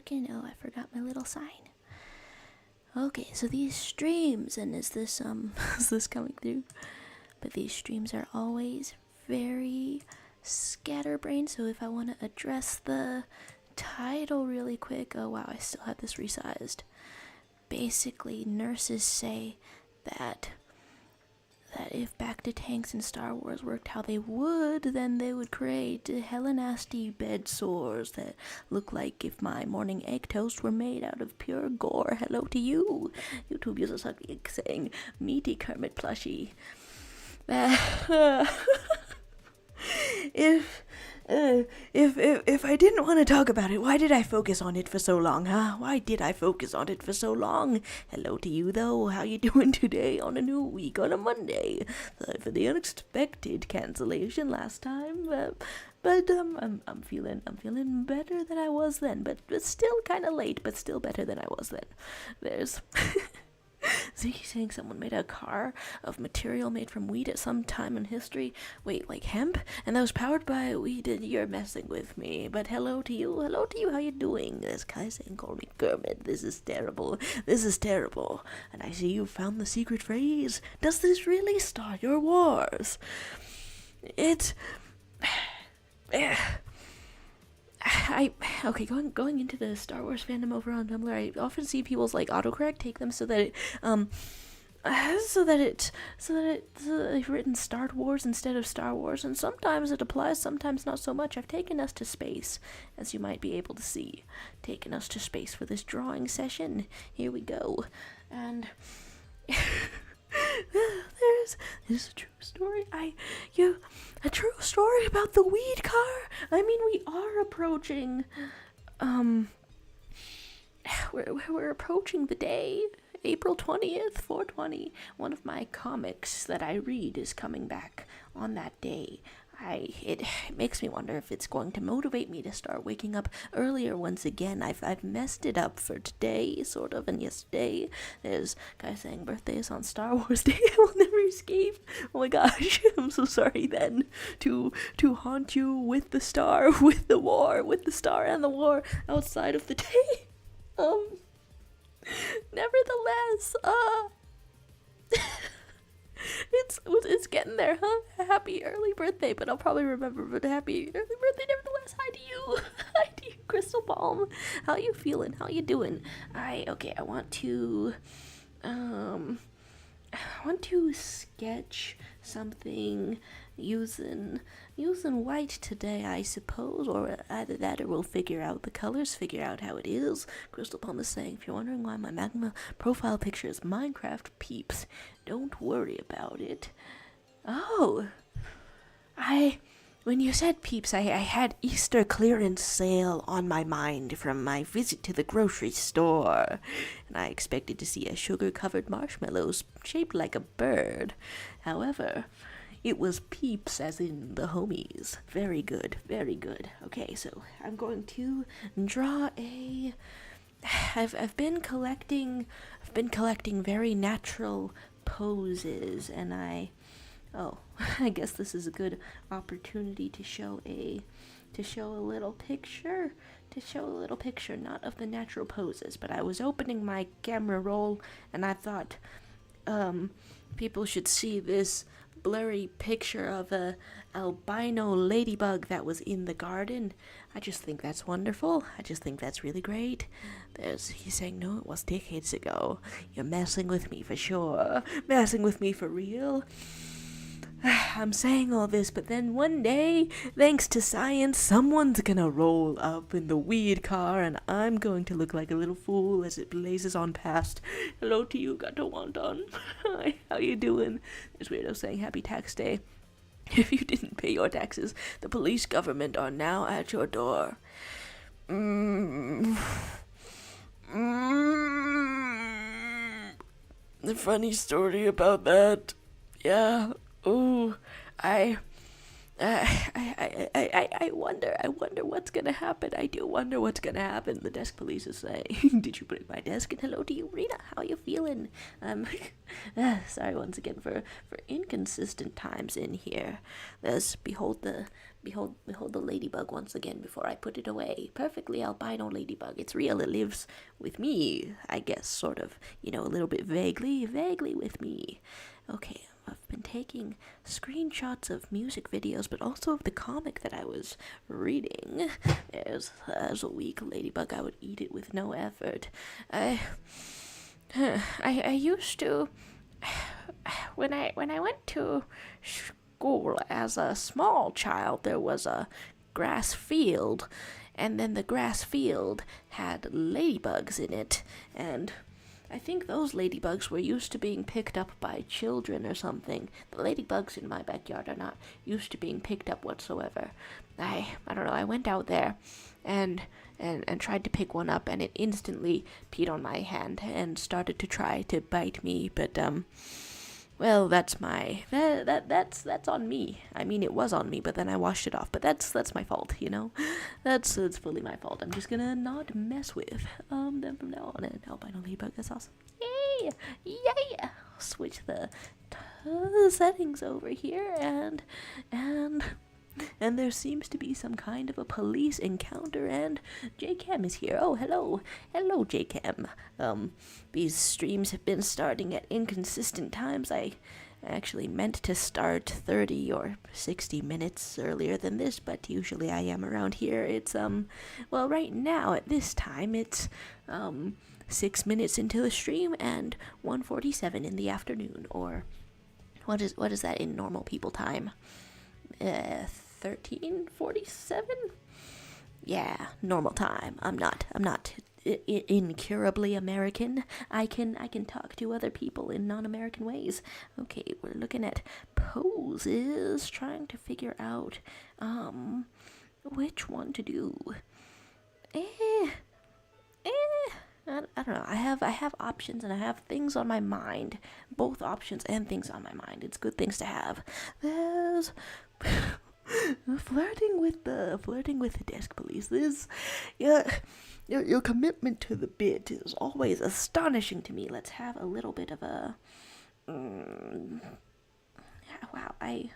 second. Oh, I forgot my little sign. Okay, so these streams, and is this is this coming through? But these streams are always very scatterbrained, so if I want to address the title really quick, oh wow, I still have this resized. Basically, nurses say that if bacta tanks in Star Wars worked how they would, then they would create hella nasty bed sores that look like if my morning egg toast were made out of pure gore. Hello to you, YouTube users saying meaty Kermit plushie. If I didn't want to talk about it, why did I focus on it for so long, huh? Why did I focus on it for so long? Hello to you, though. How you doing today on a new week on a Monday? Sorry for the unexpected cancellation last time, but I'm feeling better than I was then. But still kind of late, but still better than I was then. There's. Ziggy saying someone made a car of material made from wheat at some time in history. Wait, like hemp? And that was powered by wheat. You're messing with me. But hello to you, how you doing? This guy saying call me Kermit. This is terrible. And I see you found the secret phrase. Does this really start your wars? Going into the Star Wars fandom over on Tumblr, I often see people's like autocorrect take them so that they've written Star Wars instead of Star Wars, and sometimes it applies, sometimes not so much. I've taken us to space, as you might be able to see. Taken us to space for this drawing session. Here we go, and. There's a true story. A true story about the weed car. I mean, we are approaching. We're approaching the day, April 20th, 420. One of my comics that I read is coming back on that day. It makes me wonder if it's going to motivate me to start waking up earlier once again. I've messed it up for today, sort of, and yesterday. There's guys saying birthdays on Star Wars Day. I will never escape. Oh my gosh, I'm so sorry then to haunt you with the star, with the war, with the star and the war outside of the day. Nevertheless, It's getting there, huh? Happy early birthday, but I'll probably remember, but happy early birthday nevertheless. Hi to you. Hi to you, Crystal Palm. How you feeling? How you doing? I want to sketch something using white today, I suppose, or either that or we'll figure out the colors, figure out how it is. Crystal Palm is saying, if you're wondering why my magma profile picture is Minecraft, peeps, don't worry about it. Oh, when you said peeps, I had Easter clearance sale on my mind from my visit to the grocery store, and I expected to see a sugar-covered marshmallows shaped like a bird. However, it was peeps as in the homies. Very good, very good. Okay, so I'm going to draw a... I've been collecting very natural poses, and I guess this is a good opportunity to show a little picture, not of the natural poses, but I was opening my camera roll, and I thought, people should see this blurry picture of a albino ladybug that was in the garden. I just think that's wonderful. I just think that's really great. He's saying, no, it was decades ago. You're messing with me for sure. Messing with me for real. I'm saying all this, but then one day, thanks to science, someone's gonna roll up in the weed car, and I'm going to look like a little fool as it blazes on past. Hello to you, Gato Wonton. Hi, how you doing? There's Weirdo saying happy tax day. If you didn't pay your taxes, the police government are now at your door. The funny story about that. Yeah. Ooh, I I wonder what's gonna happen. I do wonder what's gonna happen. The desk police is saying, "Did you break my desk?" And hello to you, Rita. How you feeling? Sorry once again for inconsistent times in here. There's behold the ladybug once again before I put it away. Perfectly albino ladybug. It's real. It lives with me. I guess sort of. A little bit vaguely with me. Okay. I've been taking screenshots of music videos, but also of the comic that I was reading. As a weak ladybug, I would eat it with no effort. I used to, when I went to school as a small child, there was a grass field, and then the grass field had ladybugs in it, and I think those ladybugs were used to being picked up by children or something. The ladybugs in my backyard are not used to being picked up whatsoever. I don't know, I went out there and tried to pick one up, and it instantly peed on my hand and started to try to bite me, but well, that's on me. I mean, it was on me, but then I washed it off. But that's my fault, That's fully my fault. I'm just gonna not mess with them from now on. And albino ladybug, that's awesome. Yay! Yay! Switch the settings over here, and there seems to be some kind of a police encounter, and J-Cam is here. Oh, hello. Hello, J-Cam. These streams have been starting at inconsistent times. I actually meant to start 30 or 60 minutes earlier than this, but usually I am around here. It's, well, right now at this time, it's, 6 minutes into the stream and 1:47 in the afternoon, or what is that in normal people time? 13:47? Yeah, normal time. I'm not incurably American. I can talk to other people in non-American ways. Okay, we're looking at poses, trying to figure out which one to do. I don't know. I have options, and I have things on my mind. Both options and things on my mind. It's good things to have. There's flirting with the desk police. Your commitment to the bit is always astonishing to me. Let's have a little bit of a wow. I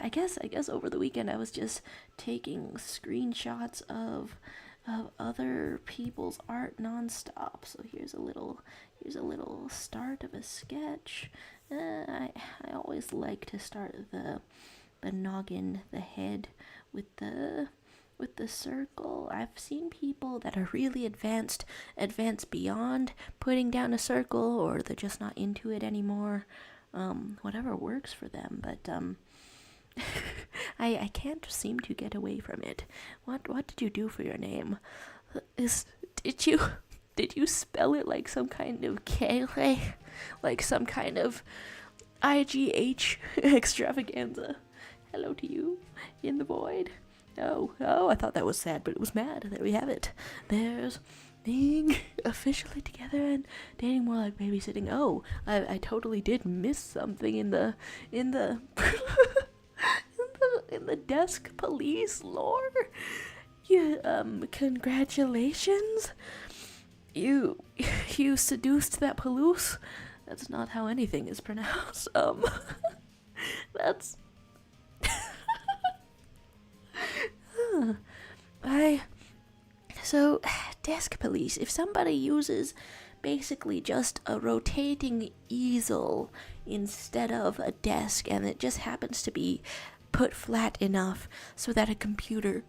guess over the weekend I was just taking screenshots of other people's art nonstop. So here's a little start of a sketch. I always like to start the noggin, the head, with the circle. I've seen people that are really advanced beyond putting down a circle, or they're just not into it anymore. Whatever works for them, but I can't seem to get away from it. What did you do for your name? Did you spell it like some kind of Kele? Like some kind of IGH extravaganza? Hello to you in the void. Oh, I thought that was sad, but it was mad. There we have it. There's being officially together and dating more like babysitting. Oh, I totally did miss something in the in the desk police lore. Congratulations. You seduced that Palouse. That's not how anything is pronounced. That's So, desk police, if somebody uses basically just a rotating easel instead of a desk, and it just happens to be put flat enough so that a computer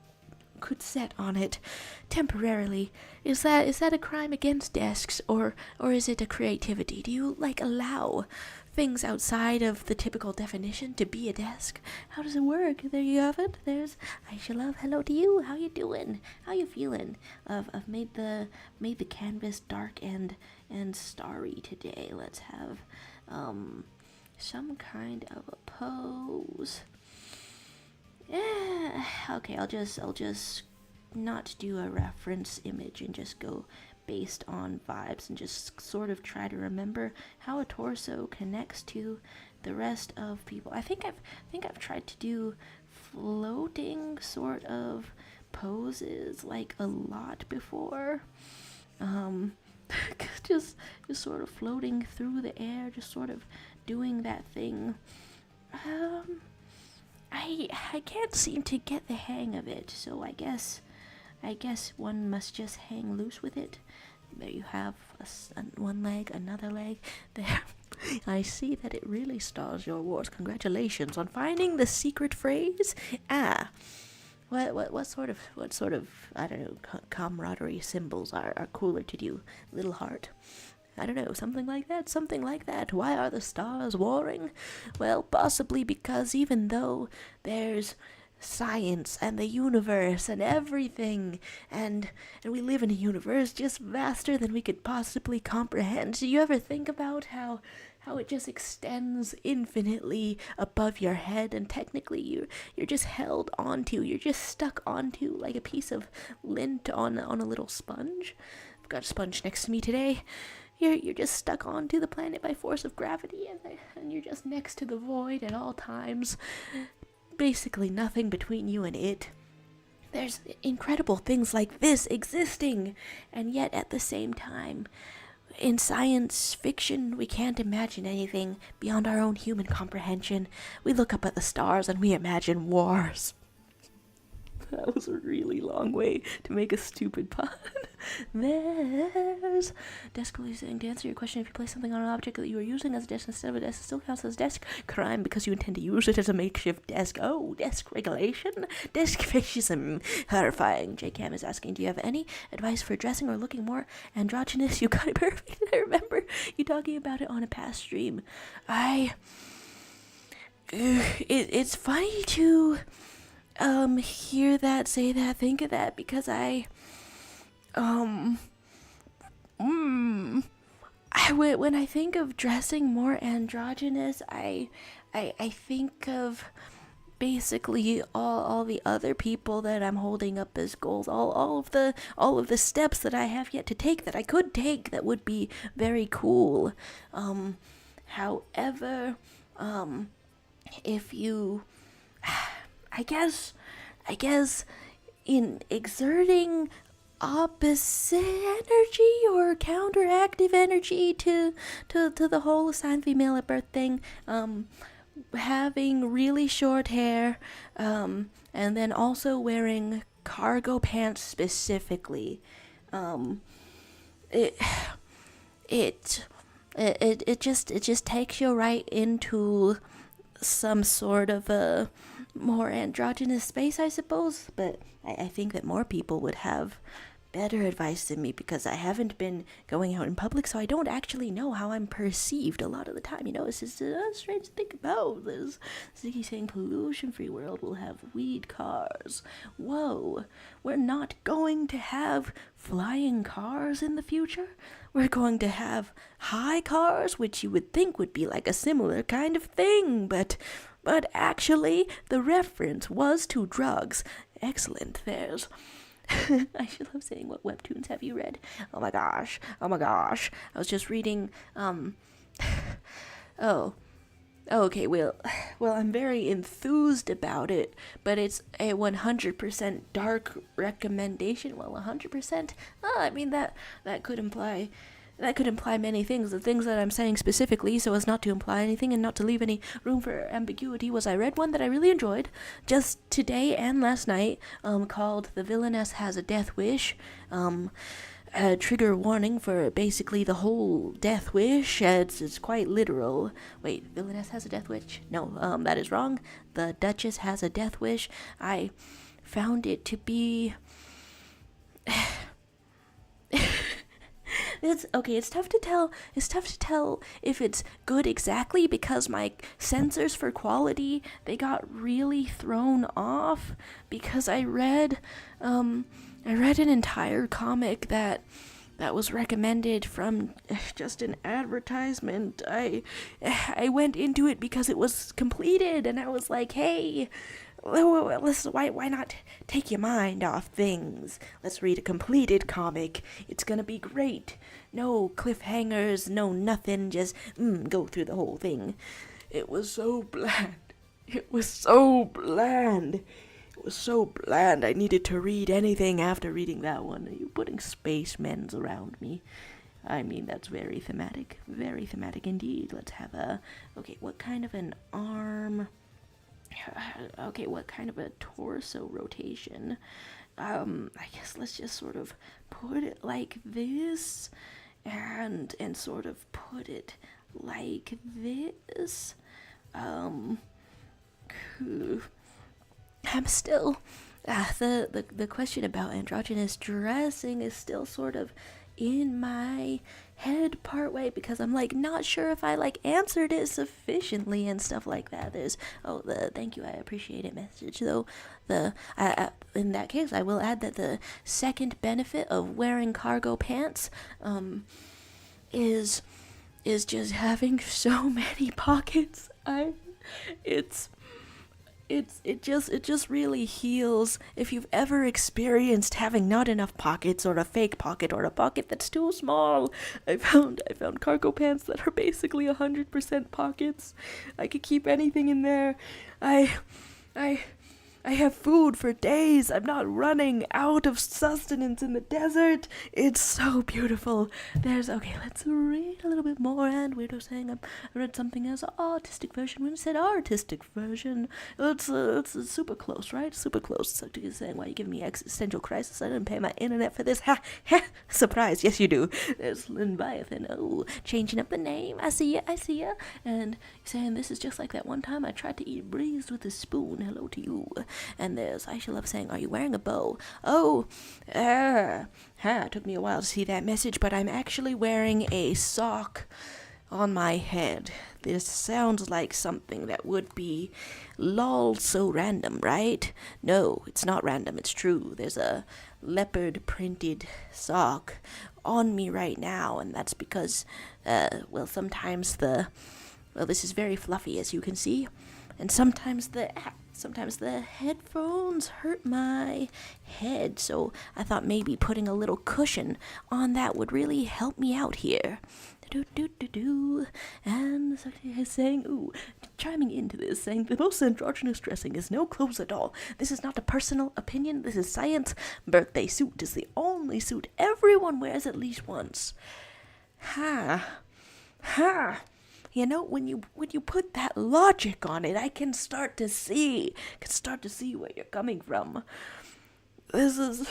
could set on it temporarily, is that a crime against desks, or is it a creativity? Do you allow things outside of the typical definition to be a desk? How does it work? There you have it. There's Aisha Love. Hello to you. How you doing? How you feeling? I've made the canvas dark and starry today. Let's have some kind of a pose. Yeah. Okay, I'll just not do a reference image and just go based on vibes and just sort of try to remember how a torso connects to the rest of people. I think I've tried to do floating sort of poses like a lot before. just sort of floating through the air, just sort of doing that thing. I can't seem to get the hang of it, so I guess one must just hang loose with it. There you have one leg, another leg. There, I see that it really stars your wars. Congratulations on finding the secret phrase. What sort of I don't know, camaraderie symbols are cooler to do? Little heart. I don't know, something like that. Why are the stars warring? Well, possibly because even though there's science and the universe and everything, and we live in a universe just vaster than we could possibly comprehend. Do you ever think about how it just extends infinitely above your head, and technically you're just held onto, you're just stuck onto like a piece of lint on a little sponge. I've got a sponge next to me today. You're just stuck onto the planet by force of gravity, and you're just next to the void at all times. Basically nothing between you and it. There's incredible things like this existing, and yet at the same time, in science fiction, we can't imagine anything beyond our own human comprehension. We look up at the stars and we imagine wars. That was a really long way to make a stupid pun. There's desk saying, to answer your question, if you place something on an object that you are using as a desk instead of a desk, it still counts as desk crime because you intend to use it as a makeshift desk. Oh, desk regulation? Desk fascism. Horrifying. J-Cam is asking, do you have any advice for dressing or looking more androgynous? You got it perfect. I remember you talking about it on a past stream. It's funny to hear that, say that, think of that, because when I think of dressing more androgynous, I think of basically all the other people that I'm holding up as goals, all of the steps that I have yet to take, that I could take, that would be very cool. However, if you, I guess in exerting opposite energy or counteractive energy to the whole assigned female at birth thing, having really short hair, and then also wearing cargo pants specifically, it just takes you right into some sort of a more androgynous space, I suppose. But I think that more people would have better advice than me, because I haven't been going out in public, so I don't actually know how I'm perceived a lot of the time. You know, it's just strange to think about this. Ziggy saying pollution-free world will have weed cars. Whoa, we're not going to have flying cars in the future? We're going to have high cars, which you would think would be like a similar kind of thing, but actually the reference was to drugs. Excellent, there's I should love saying, what webtoons have you read? Oh my gosh. I was just reading, okay, well, I'm very enthused about it, but it's a 100% dark recommendation. Well, 100%? I mean, that could imply many things. The things that I'm saying specifically, so as not to imply anything and not to leave any room for ambiguity, was I read one that I really enjoyed just today and last night, called The Villainess Has a Death Wish. A trigger warning for basically the whole death wish. It's quite literal. Wait, Villainess Has a Death Wish? No, that is wrong. The Duchess Has a Death Wish. I found it to be... It's tough to tell if it's good exactly, because my sensors for quality, they got really thrown off, because I read an entire comic that was recommended from just an advertisement. I went into it because it was completed, and I was like, hey, why not take your mind off things? Let's read a completed comic. It's gonna be great. No cliffhangers, no nothing, just go through the whole thing. It was so bland. It was so bland. It was so bland. I needed to read anything after reading that one. Are you putting spacemen's around me? I mean, that's very thematic indeed. Let's have okay, what kind of an arm? Okay, what kind of a torso rotation? I guess let's just sort of put it like this, and sort of put it like this. I'm still, the question about androgynous dressing is still sort of in my head partway, because I'm like not sure if I like answered it sufficiently and stuff like that. There's thank you, I appreciate it message though. In that case, I will add that the second benefit of wearing cargo pants is just having so many pockets. It just really heals. If you've ever experienced having not enough pockets, or a fake pocket, or a pocket that's too small, I found cargo pants that are basically 100% pockets. I could keep anything in there. I have food for days. I'm not running out of sustenance in the desert. It's so beautiful. Okay, let's read a little bit more. And Weirdo saying I read something as artistic version. When it said artistic version, it's super close, right? Super close. So you're saying, why you giving me existential crisis? I didn't pay my internet for this. Ha! Surprise. Yes, you do. There's Leviathan. Oh, changing up the name. I see ya. And saying, this is just like that one time I tried to eat breeze with a spoon. Hello to you. And there's Aisha Love saying, are you wearing a bow? Oh, it took me a while to see that message, but I'm actually wearing a sock on my head. This sounds like something that would be lol so random, right? No, it's not random, it's true. There's a leopard printed sock on me right now, and that's because, sometimes this is very fluffy, as you can see, and sometimes the headphones hurt my head, so I thought maybe putting a little cushion on that would really help me out here. And saying, chiming into this, saying the most androgynous dressing is no clothes at all. This is not a personal opinion, this is science. Birthday suit is the only suit everyone wears at least once. You know, when you put that logic on it, I can start to see where you're coming from. This is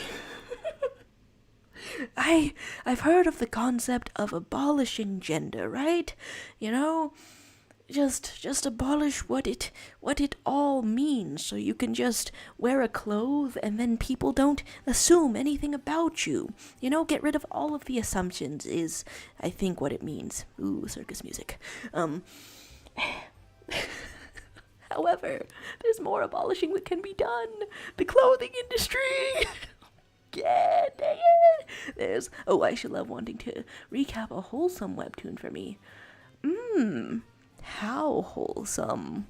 I've heard of the concept of abolishing gender, right? You know, just abolish what it all means, so you can just wear a cloth and then people don't assume anything about you. You know, get rid of all of the assumptions is, I think, what it means. Ooh, circus music. However, there's more abolishing that can be done. The clothing industry. Yeah, dang it. There's I should love wanting to recap a wholesome webtoon for me. How wholesome.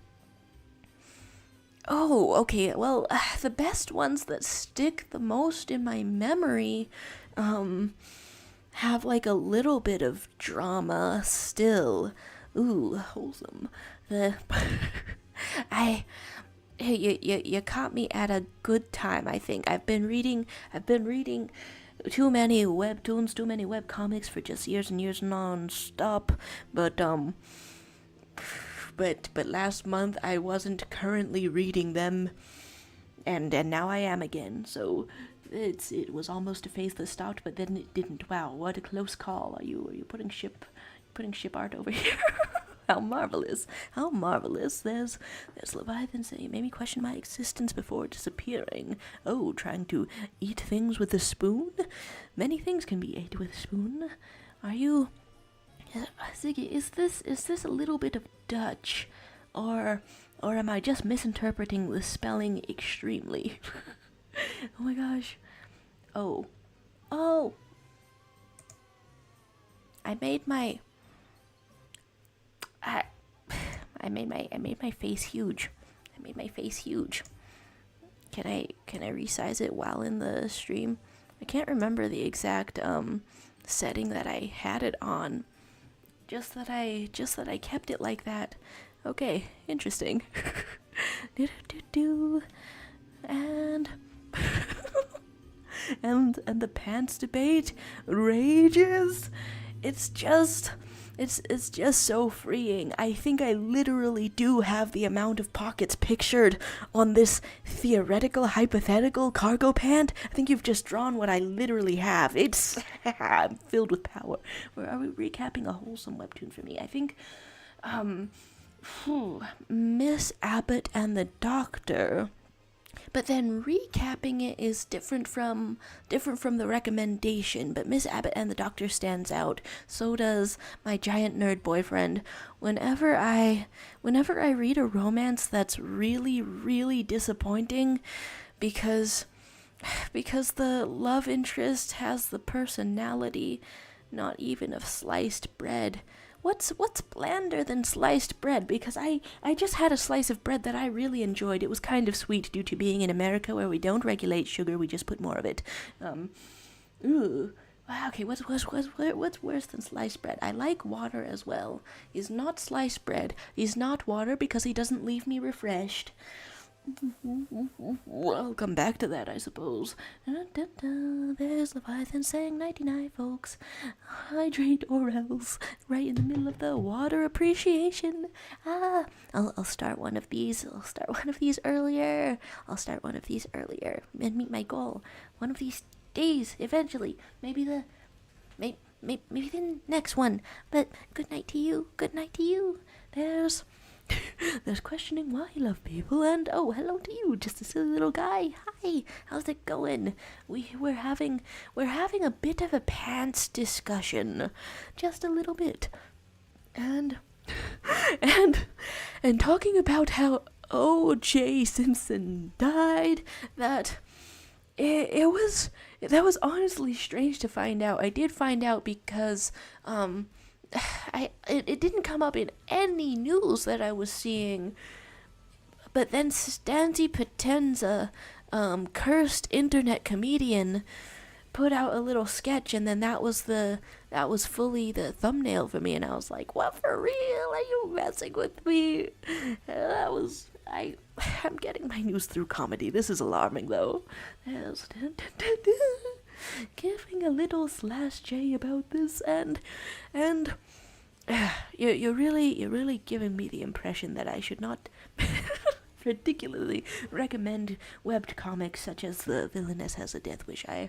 Oh, okay, well, the best ones that stick the most in my memory, have like a little bit of drama still. Ooh, wholesome. You caught me at a good time, I think. I've been reading too many webtoons, too many webcomics for just years and years non-stop, but last month I wasn't currently reading them, and now I am again, so it was almost a phase that stopped, but then it didn't. Wow, what a close call. Are you putting ship art over here? How marvelous. There's Leviathan saying, it made me question my existence before disappearing. Oh, trying to eat things with a spoon? Many things can be ate with a spoon. Are you... Ziggy, is this a little bit of Dutch? Or am I just misinterpreting the spelling extremely? Oh my gosh. Oh. I made my face huge. Can I resize it while in the stream? I can't remember the exact setting that I had it on. Just that I kept it like that. Okay, interesting. Do-do-do-do. And and the pants debate rages. It's just so freeing. I think I literally do have the amount of pockets pictured on this theoretical, hypothetical cargo pant. I think you've just drawn what I literally have. It's I'm filled with power. Are we recapping a wholesome webtoon for me? I think, Miss Abbott and the Doctor. But then recapping it is different from the recommendation. But Miss Abbott and the Doctor stands out. So does my giant nerd boyfriend. Whenever I read a romance that's really, really disappointing, because the love interest has the personality, not even of sliced bread. What's blander than sliced bread? Because I just had a slice of bread that I really enjoyed. It was kind of sweet due to being in America where we don't regulate sugar, we just put more of it. Ooh. Okay, what's worse than sliced bread? I like water as well. He's not sliced bread. He's not water because he doesn't leave me refreshed. I'll come back to that, I suppose. There's Leviathan saying 99, folks. Hydrate or else. Right in the middle of the water appreciation. I'll start one of these. Earlier. And meet my goal. One of these days, eventually. Maybe the next one. But good night to you. There's questioning why you love people, and oh, hello to you, just a silly little guy. Hi, how's it going? We're having a bit of a pants discussion, just a little bit, and talking about how O.J. Simpson died. That was honestly strange to find out. I did find out because it didn't come up in any news that I was seeing, but then Stanzi Potenza, cursed internet comedian, put out a little sketch, and then that was fully the thumbnail for me, and I was like, what, for real? Are you messing with me? I'm getting my news through comedy. This is alarming, though. Giving a little /J about this, and you're really giving me the impression that I should not particularly recommend webbed comics such as The Villainess Has a Death Wish. I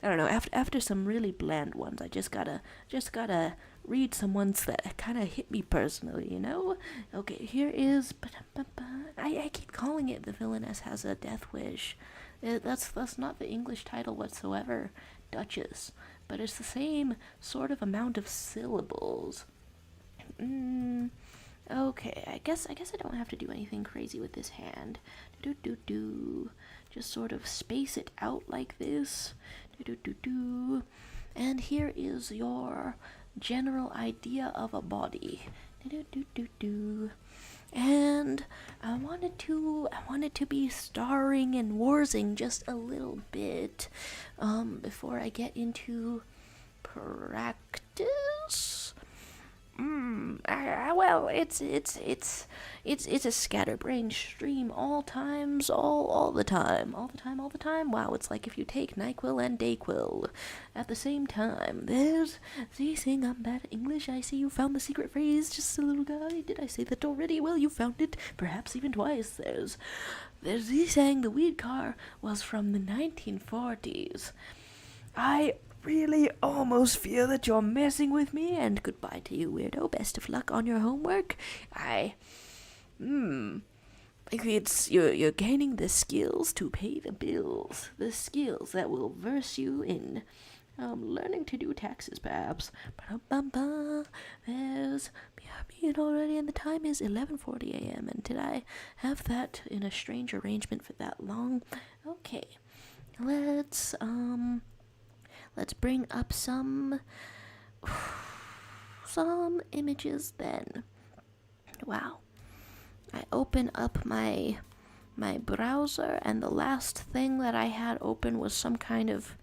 don't know. After some really bland ones, I just gotta read some ones that kind of hit me personally, you know? Okay, here is. I keep calling it The Villainess Has a Death Wish. That's not the English title whatsoever, Duchess, but it's the same sort of amount of syllables. Okay, I guess I don't have to do anything crazy with this hand. Just sort of space it out like this. And here is your general idea of a body. And I wanted to be starring and warsing just a little bit before I get into practice. Well, it's a scatterbrained stream all times, all the time. Wow, it's like if you take NyQuil and DayQuil at the same time. There's the thing, I'm bad at English. I see you found the secret phrase, just a little guy. Did I say that already? Well, you found it, perhaps even twice. There's the saying the weed car was from the 1940s. I really almost feel that you're messing with me, and goodbye to you, weirdo. Best of luck on your homework. It's you're gaining the skills to pay the bills, the skills that will verse you in learning to do taxes, perhaps. There's being already, and the time is 11:40 a.m. And did I have that in a strange arrangement for that long? Okay, let's bring up some images then. Wow. I open up my browser, and the last thing that I had open was some kind of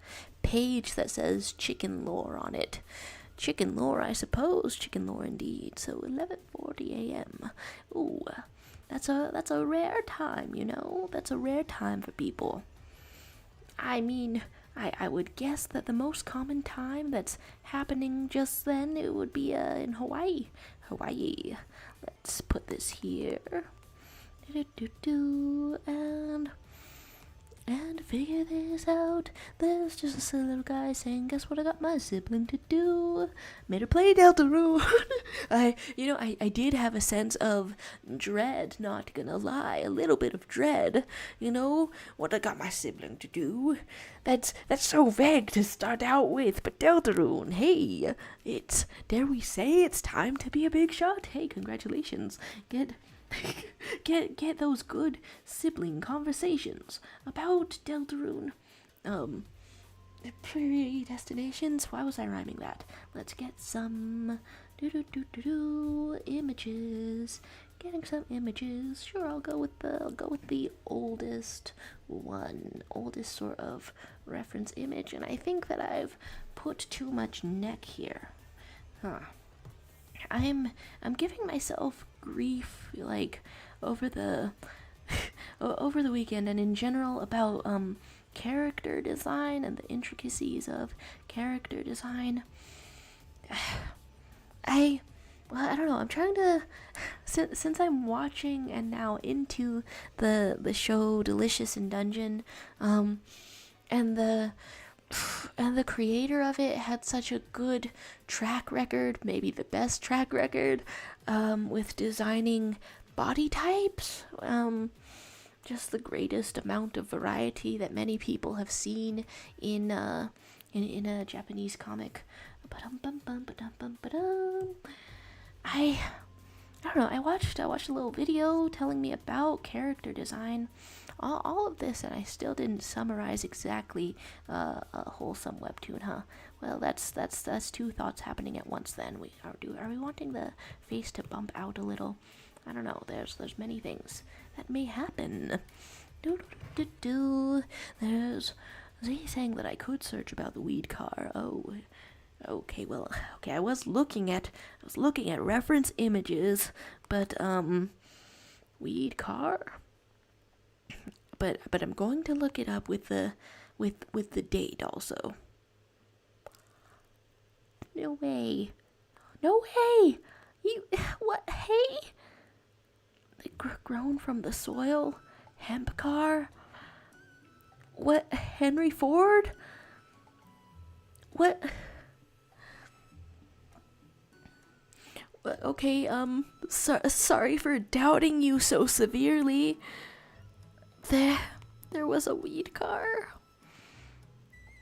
page that says chicken lore on it. chicken lore, I suppose. Chicken lore indeed. So 11:40 a.m. Ooh, that's a rare time, you know. That's a rare time for people. I mean, I would guess that the most common time that's happening just then, it would be in Hawaii. Hawaii. Let's put this here. And figure this out. There's just a silly little guy saying, guess what I got my sibling to do? Made her play Deltarune. I did have a sense of dread, not gonna lie. A little bit of dread. You know, what I got my sibling to do. That's so vague to start out with, but Deltarune, hey, dare we say it's time to be a big shot? Hey, congratulations. Get those good sibling conversations about Deltarune. Predestinations. Why was I rhyming that? Let's get some images. Getting some images. Sure, I'll go with the oldest one, oldest sort of reference image, and I think that I've put too much neck here. I'm giving myself grief, like, over the weekend and in general about character design and the intricacies of character design. I don't know. I'm trying to, since I'm watching and now into the show Delicious in Dungeon, and the creator of it had such a good track record, maybe the best track record, with designing body types. Just the greatest amount of variety that many people have seen in a Japanese comic. I don't know. I watched a little video telling me about character design. All of this, and I still didn't summarize exactly a wholesome webtoon, huh? Well, that's two thoughts happening at once. Then are we wanting the face to bump out a little? I don't know. There's many things that may happen. There's Z saying that I could search about the weed car. Oh. Okay, well, I was looking at reference images, but weed car. But I'm going to look it up with the date also. No way. You what? Hey, grown from the soil, hemp car. What? Henry Ford? What? Okay, sorry for doubting you so severely. There was a weed car.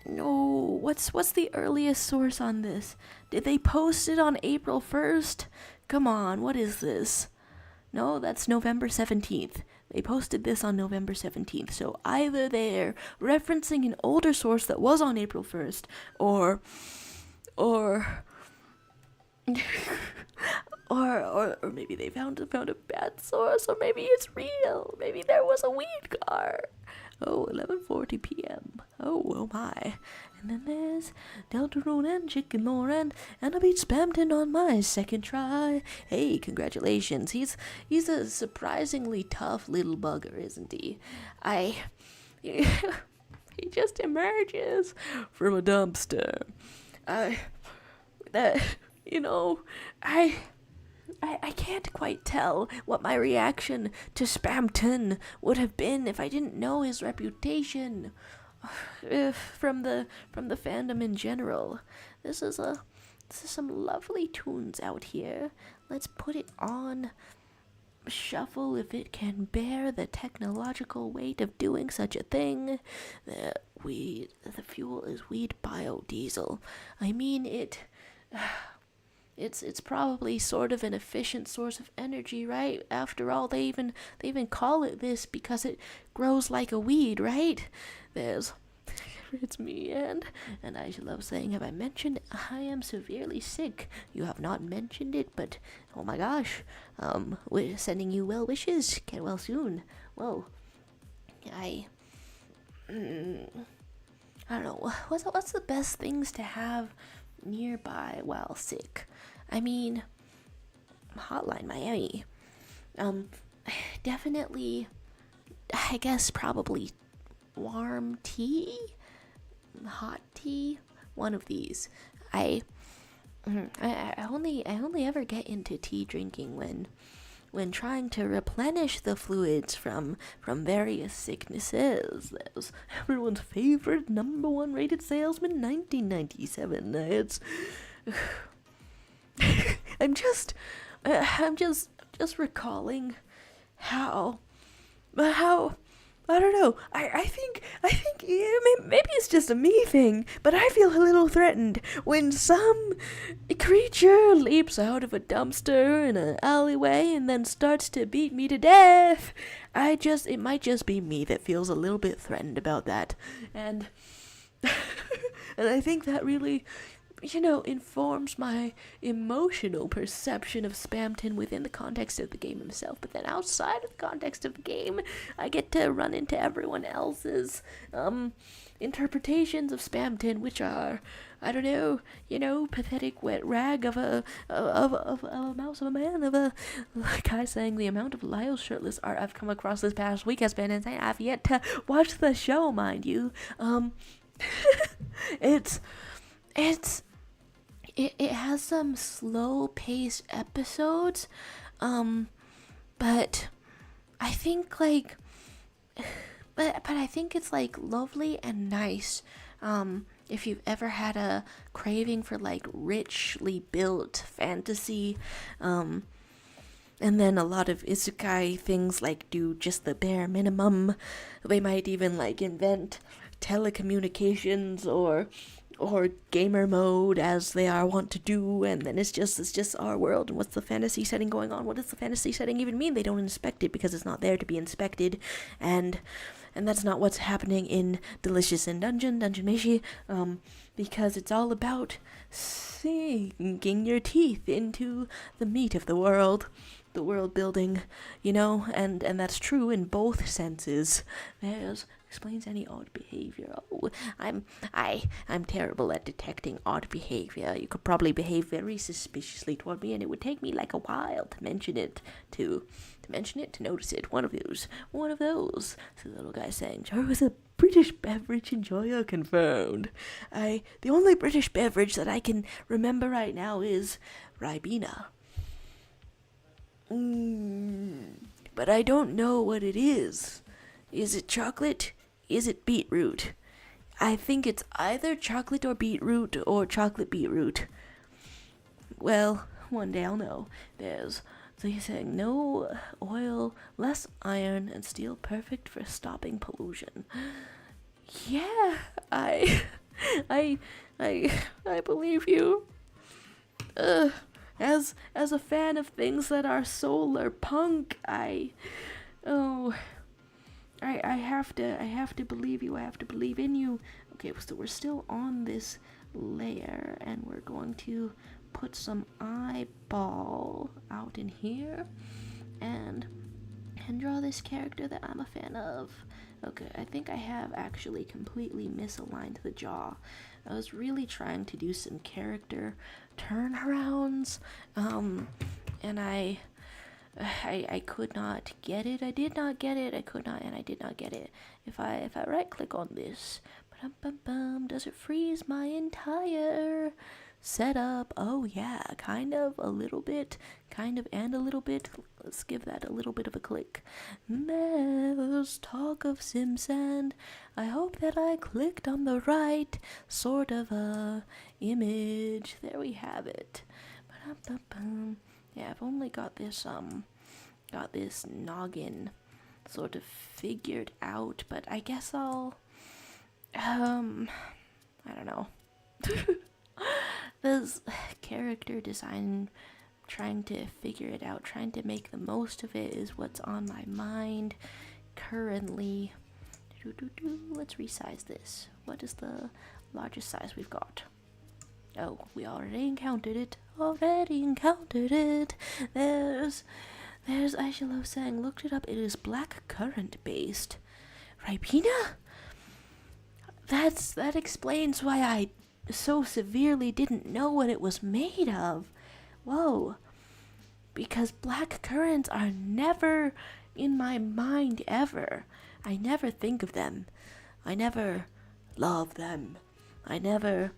No, what's the earliest source on this? Did they post it on April 1st? Come on, what is this? No, that's November 17th. They posted this on November 17th, so either they're referencing an older source that was on April 1st, or or maybe they found a bad source, or maybe it's real. Maybe there was a weed car. Oh, 11:40 p.m. Oh my. And then there's Deltarune and Chicken Lauren, and I beat Spamton on my second try. Hey, congratulations. He's a surprisingly tough little bugger, isn't he? He just emerges from a dumpster. I can't quite tell what my reaction to Spamton would have been if I didn't know his reputation from the fandom in general. This is some lovely tunes out here. Let's put it on shuffle if it can bear the technological weight of doing such a thing. The fuel is weed biodiesel. I mean, It's probably sort of an efficient source of energy, right? After all, they even call it this because it grows like a weed, right? It's me, and I love saying, have I mentioned I am severely sick? You have not mentioned it, but oh my gosh, we're sending you well wishes. Get well soon. Whoa, I don't know. What's the best things to have nearby while sick. I mean, Hotline Miami. Definitely, I guess probably warm tea, hot tea, one of these. I only ever get into tea drinking when trying to replenish the fluids from various sicknesses. That was everyone's favorite number one rated salesman, 1997. It's I'm just recalling how I don't know. I think yeah, maybe it's just a me thing, but I feel a little threatened when some creature leaps out of a dumpster in an alleyway and then starts to beat me to death. It might just be me that feels a little bit threatened about that, and and I think that really, informs my emotional perception of Spamton within the context of the game himself. But then outside of the context of the game, I get to run into everyone else's interpretations of Spamton, which are, I don't know, pathetic wet rag of a mouse of a man of a guy saying the amount of Lyle's shirtless art I've come across this past week has been insane. I've yet to watch the show, mind you. It has some slow-paced episodes, but I think but I think it's lovely and nice. If you've ever had a craving for richly built fantasy, and then a lot of isekai things do just the bare minimum. They might even invent telecommunications or gamer mode as they are wont to do, and then it's just our world. And what's the fantasy setting going on? What does the fantasy setting even mean? They don't inspect it because it's not there to be inspected, and that's not what's happening in Delicious in Dungeon Meshi, because it's all about sinking your teeth into the meat of the world building, and that's true in both senses. There's explains any odd behavior. Oh, I'm terrible at detecting odd behavior. You could probably behave very suspiciously toward me, and it would take me a while to mention it, to notice it. One of those. So the little guy saying, "Joe is a British beverage enjoyer confirmed." The only British beverage that I can remember right now is Ribena. But I don't know what it is. Is it chocolate? Is it beetroot? I think it's either chocolate or beetroot or chocolate beetroot. Well, one day I'll know. So he's saying no oil, less iron, and steel perfect for stopping pollution. Yeah, I believe you. As a fan of things that are solar punk, I have to believe you. I have to believe in you. Okay, so we're still on this layer, and we're going to put some eyeball out in here, and draw this character that I'm a fan of. Okay, I think I have actually completely misaligned the jaw. I was really trying to do some character turnarounds, and I could not get it. I did not get it. I could not, and I did not get it. If I right click on this, does it freeze my entire setup? Oh yeah, kind of, a little bit, and a little bit. Let's give that a little bit of a click. There's talk of Simsand. I hope that I clicked on the right sort of image. There we have it. Yeah, I've only got this noggin sort of figured out, but I guess I'll I don't know. This character design, trying to figure it out, trying to make the most of it is what's on my mind currently. Let's resize this. What is the largest size we've got? Oh, we already encountered it. There's Aishilo saying, looked it up, it is black currant based. Ribena? That explains why I so severely didn't know what it was made of. Whoa. Because black currants are never in my mind ever. I never think of them. I never love them. They're never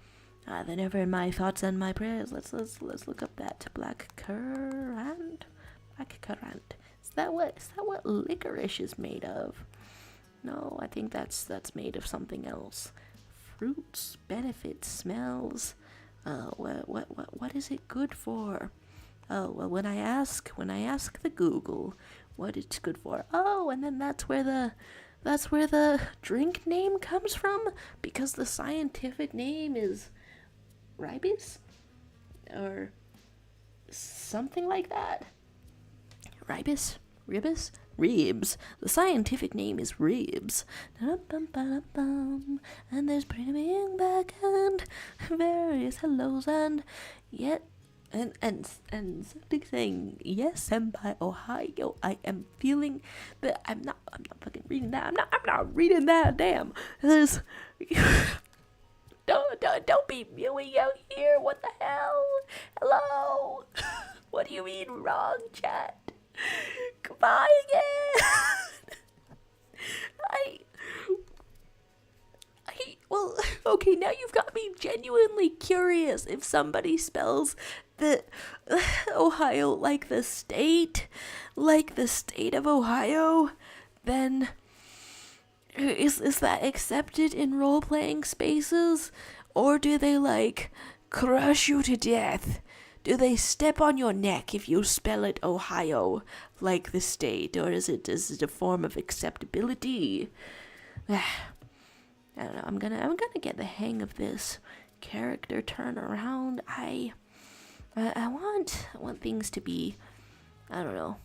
in my thoughts and my prayers. Let's look up that black currant. Black currant. Is that what licorice is made of? No, I think that's made of something else. Fruits, benefits, smells. What is it good for? Oh, well, when I ask the Google what it's good for. Oh, and then that's where the drink name comes from, because the scientific name is ribis or something like that. Ribis? Ribs. The scientific name is ribs. And there's pretty being back and various hellos and yet and something saying, yes, senpai, Ohio. I am feeling that I'm not fucking reading that. I'm not reading that. Damn. There's don't be mewing out here. What the hell? Hello. What do you mean wrong, chat? Goodbye again. Well, okay, now you've got me genuinely curious. If somebody spells the Ohio like the state of Ohio, then is that accepted in role-playing spaces? Or do they, like, crush you to death? Do they step on your neck if you spell it Ohio like the state? Or is it a form of acceptability? I don't know. I'm gonna get the hang of this character turnaround. I want things to be, I don't know.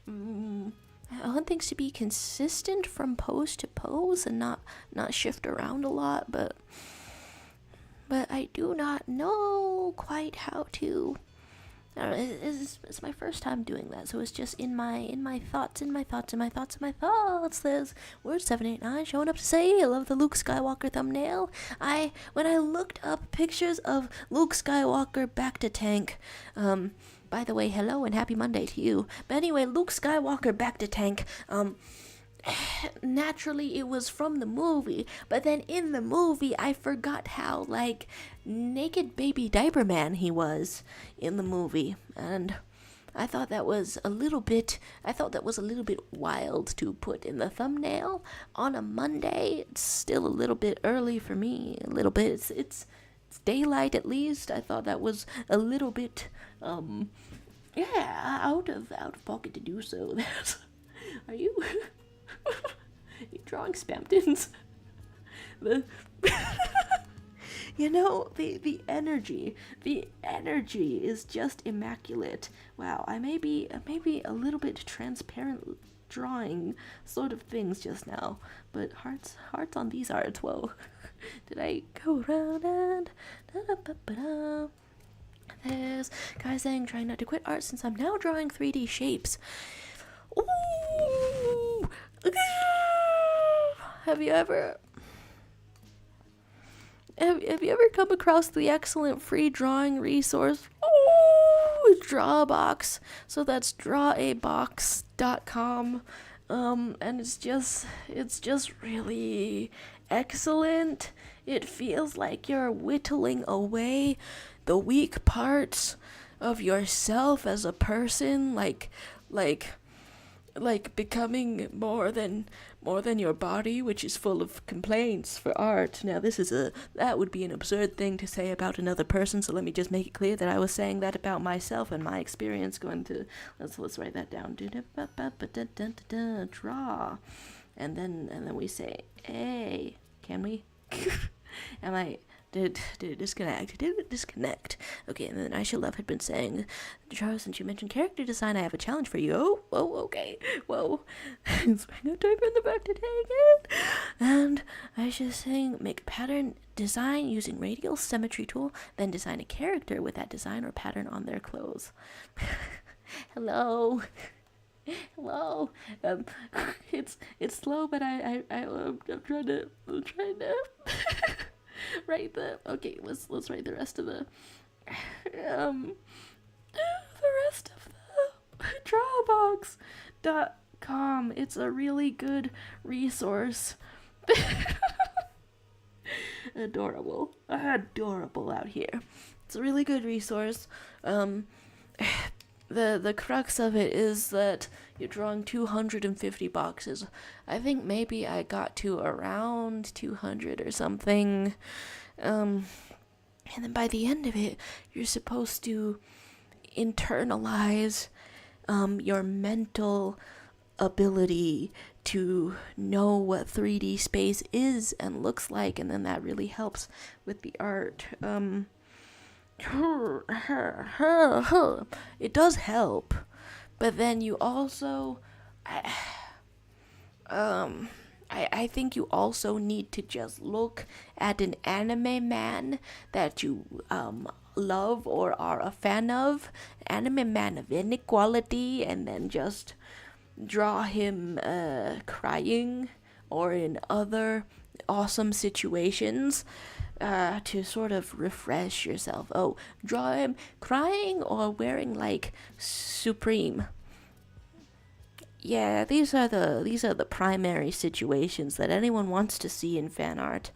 I want things to be consistent from pose to pose and not shift around a lot, but I do not know quite how to. I don't know, it's my first time doing that, so it's just in my thoughts. There's word 789 showing up to say I love the Luke Skywalker thumbnail. When I looked up pictures of Luke Skywalker bacta tank, by the way, hello and happy Monday to you. But anyway, Luke Skywalker bacta tank, naturally it was from the movie, but then in the movie I forgot how, like, naked baby diaper man he was in the movie, and I thought that was a little bit wild to put in the thumbnail on a Monday. It's still a little bit early for me, a little bit. It's daylight at least. I thought that was a little bit out of pocket to do so. Are you drawing Spamptons? You know, the energy is just immaculate. Wow, I may be a little bit transparent drawing sort of things just now, but hearts on these arts. Whoa. Did I go around and there's guys saying trying not to quit art since I'm now drawing 3D shapes. Ooh. Have you ever come across the excellent free drawing resource, Drawbox? So that's drawabox.com. And it's just really excellent. It feels like you're whittling away the weak parts of yourself as a person, like becoming more than your body, which is full of complaints for art. Now that would be an absurd thing to say about another person, so let me just make it clear that I was saying that about myself and my experience going to, let's write that down. Draw. And then we say, hey, can we? Am I did it disconnect? Okay, and then Aisha Love had been saying, Charles, since you mentioned character design, I have a challenge for you. Oh, okay. Whoa. So I got type in the back to take it. And Aisha's saying, make a pattern design using radial symmetry tool, then design a character with that design or pattern on their clothes. Hello. Hello. Um, it's slow, but I'm trying to write the. Okay, let's write the rest of the rest of the Drawbox.com. It's a really good resource. Adorable out here. It's a really good resource. The crux of it is that you're drawing 250 boxes. I think maybe I got to around 200 or something. And then by the end of it, you're supposed to internalize your mental ability to know what 3D space is and looks like, and then that really helps with the art. It does help, but then you also, I think you also need to just look at an anime man that you love or are a fan of, anime man of inequality, and then just draw him crying or in other awesome situations to sort of refresh yourself. Oh, draw him crying or wearing like Supreme. Yeah, these are the primary situations that anyone wants to see in fan art.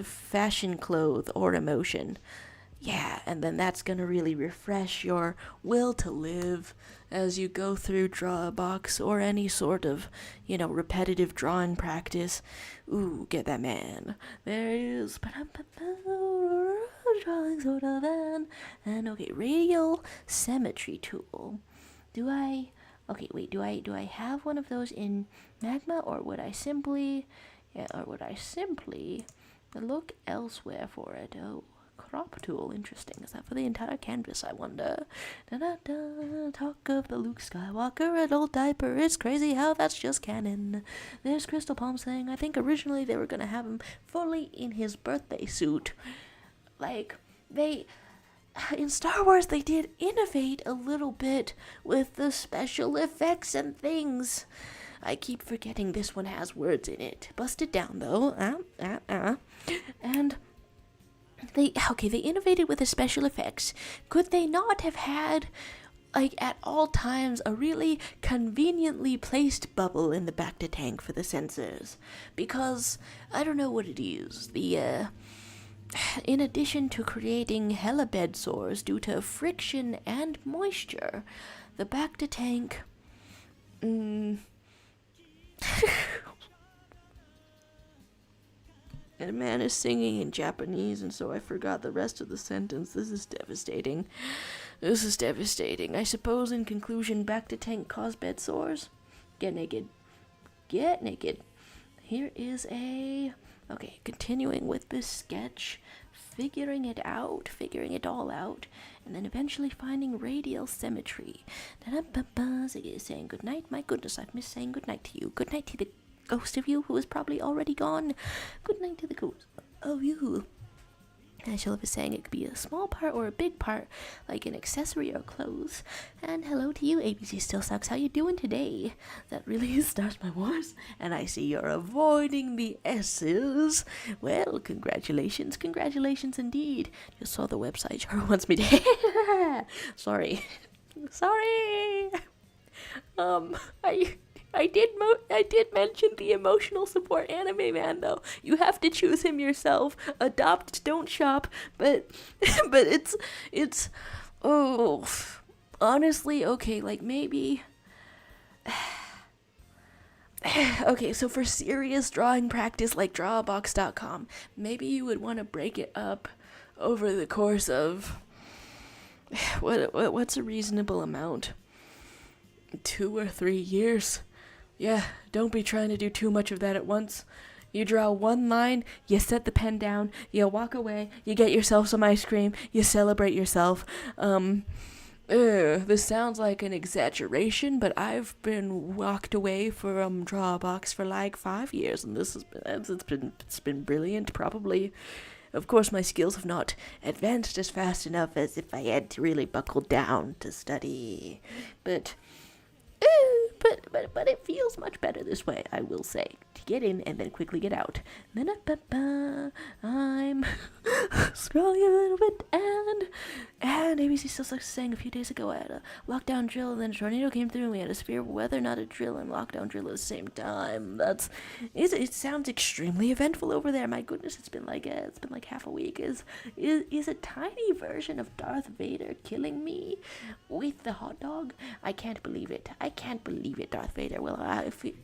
Fashion, clothes, or emotion. Yeah, and then that's gonna really refresh your will to live as you go through draw a box or any sort of, repetitive drawing practice. Ooh, get that man. There he is. Drawing sort of and okay, radial symmetry tool. Do I have one of those in magma, or would I simply look elsewhere for it? Oh, crop tool, interesting. Is that for the entire canvas, I wonder? Da-da-da, talk of the Luke Skywalker adult diaper. It's crazy how that's just canon. There's Crystal Palm saying, I think originally they were gonna have him fully in his birthday suit. Like, in Star Wars, they did innovate a little bit with the special effects and things. I keep forgetting this one has words in it. Bust it down, though. And they innovated with the special effects. Could they not have had, like, at all times, a really conveniently placed bubble in the bacta tank for the sensors? Because, I don't know what it is. In addition to creating hella bed sores due to friction and moisture, the bacta tank... And a man is singing in Japanese, and so I forgot the rest of the sentence. This is devastating. I suppose, in conclusion, bacta tank cause bed sores? Get naked. Here is okay, continuing with this sketch, figuring it all out, and then eventually finding radial symmetry. Saying goodnight. My goodness, I've missed saying goodnight to you. Good night to the ghost of you who is probably already gone. Good night to the ghost of you. I shall be saying it could be a small part or a big part, like an accessory or clothes. And hello to you, ABC Still Sucks. How you doing today? That really starts my voice. And I see you're avoiding the S's. Well, congratulations indeed. Just saw the website. Sure wants me to. Sorry. I did mention the emotional support anime man, though. You have to choose him yourself. Adopt, don't shop. But it's honestly, okay, like maybe. Okay, so for serious drawing practice like drawbox.com, maybe you would want to break it up over the course of what's a reasonable amount? 2 or 3 years. Yeah, don't be trying to do too much of that at once. You draw one line, you set the pen down, you walk away, you get yourself some ice cream, you celebrate yourself. This sounds like an exaggeration, but I've been walked away from Drawbox for like 5 years, and it's been brilliant, probably. Of course, my skills have not advanced as fast enough as if I had to really buckle down to study, but but it feels much better this way, I will say. To get in and then quickly get out. I'm scrolling a little bit, and ABC still sucks saying a few days ago I had a lockdown drill, and then a tornado came through, and we had a severe weather, not a drill, and lockdown drill at the same time. It sounds extremely eventful over there. My goodness, it's been like half a week. Is a tiny version of Darth Vader killing me with the hot dog? I can't believe it. Darth Vader. Well,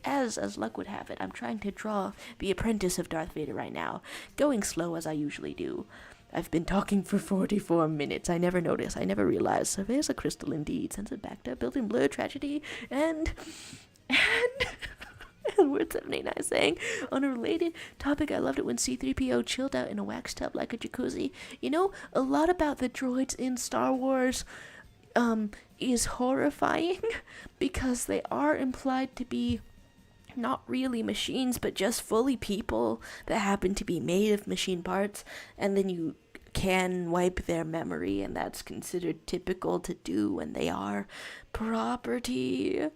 as luck would have it, I'm trying to draw the apprentice of Darth Vader right now, going slow as I usually do. I've been talking for 44 minutes. I never noticed. I never realized. So there's a crystal indeed. Sense of bacta, building blur, tragedy, and Word 79 saying, on a related topic, I loved it when C-3PO chilled out in a wax tub like a jacuzzi. You know, a lot about the droids in Star Wars is horrifying because they are implied to be not really machines, but just fully people that happen to be made of machine parts, and then you can wipe their memory, and that's considered typical to do when they are property.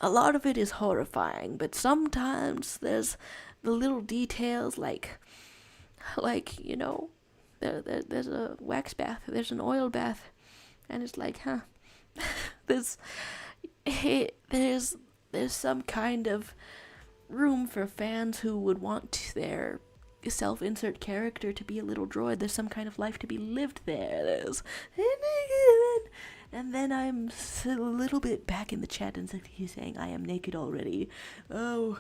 A lot of it is horrifying, but sometimes there's the little details like you know, there's a wax bath, there's an oil bath, and it's like, there's some kind of room for fans who would want their self-insert character to be a little droid. There's some kind of life to be lived there. And then I'm a little bit back in the chat, and he's saying, I am naked already. Oh,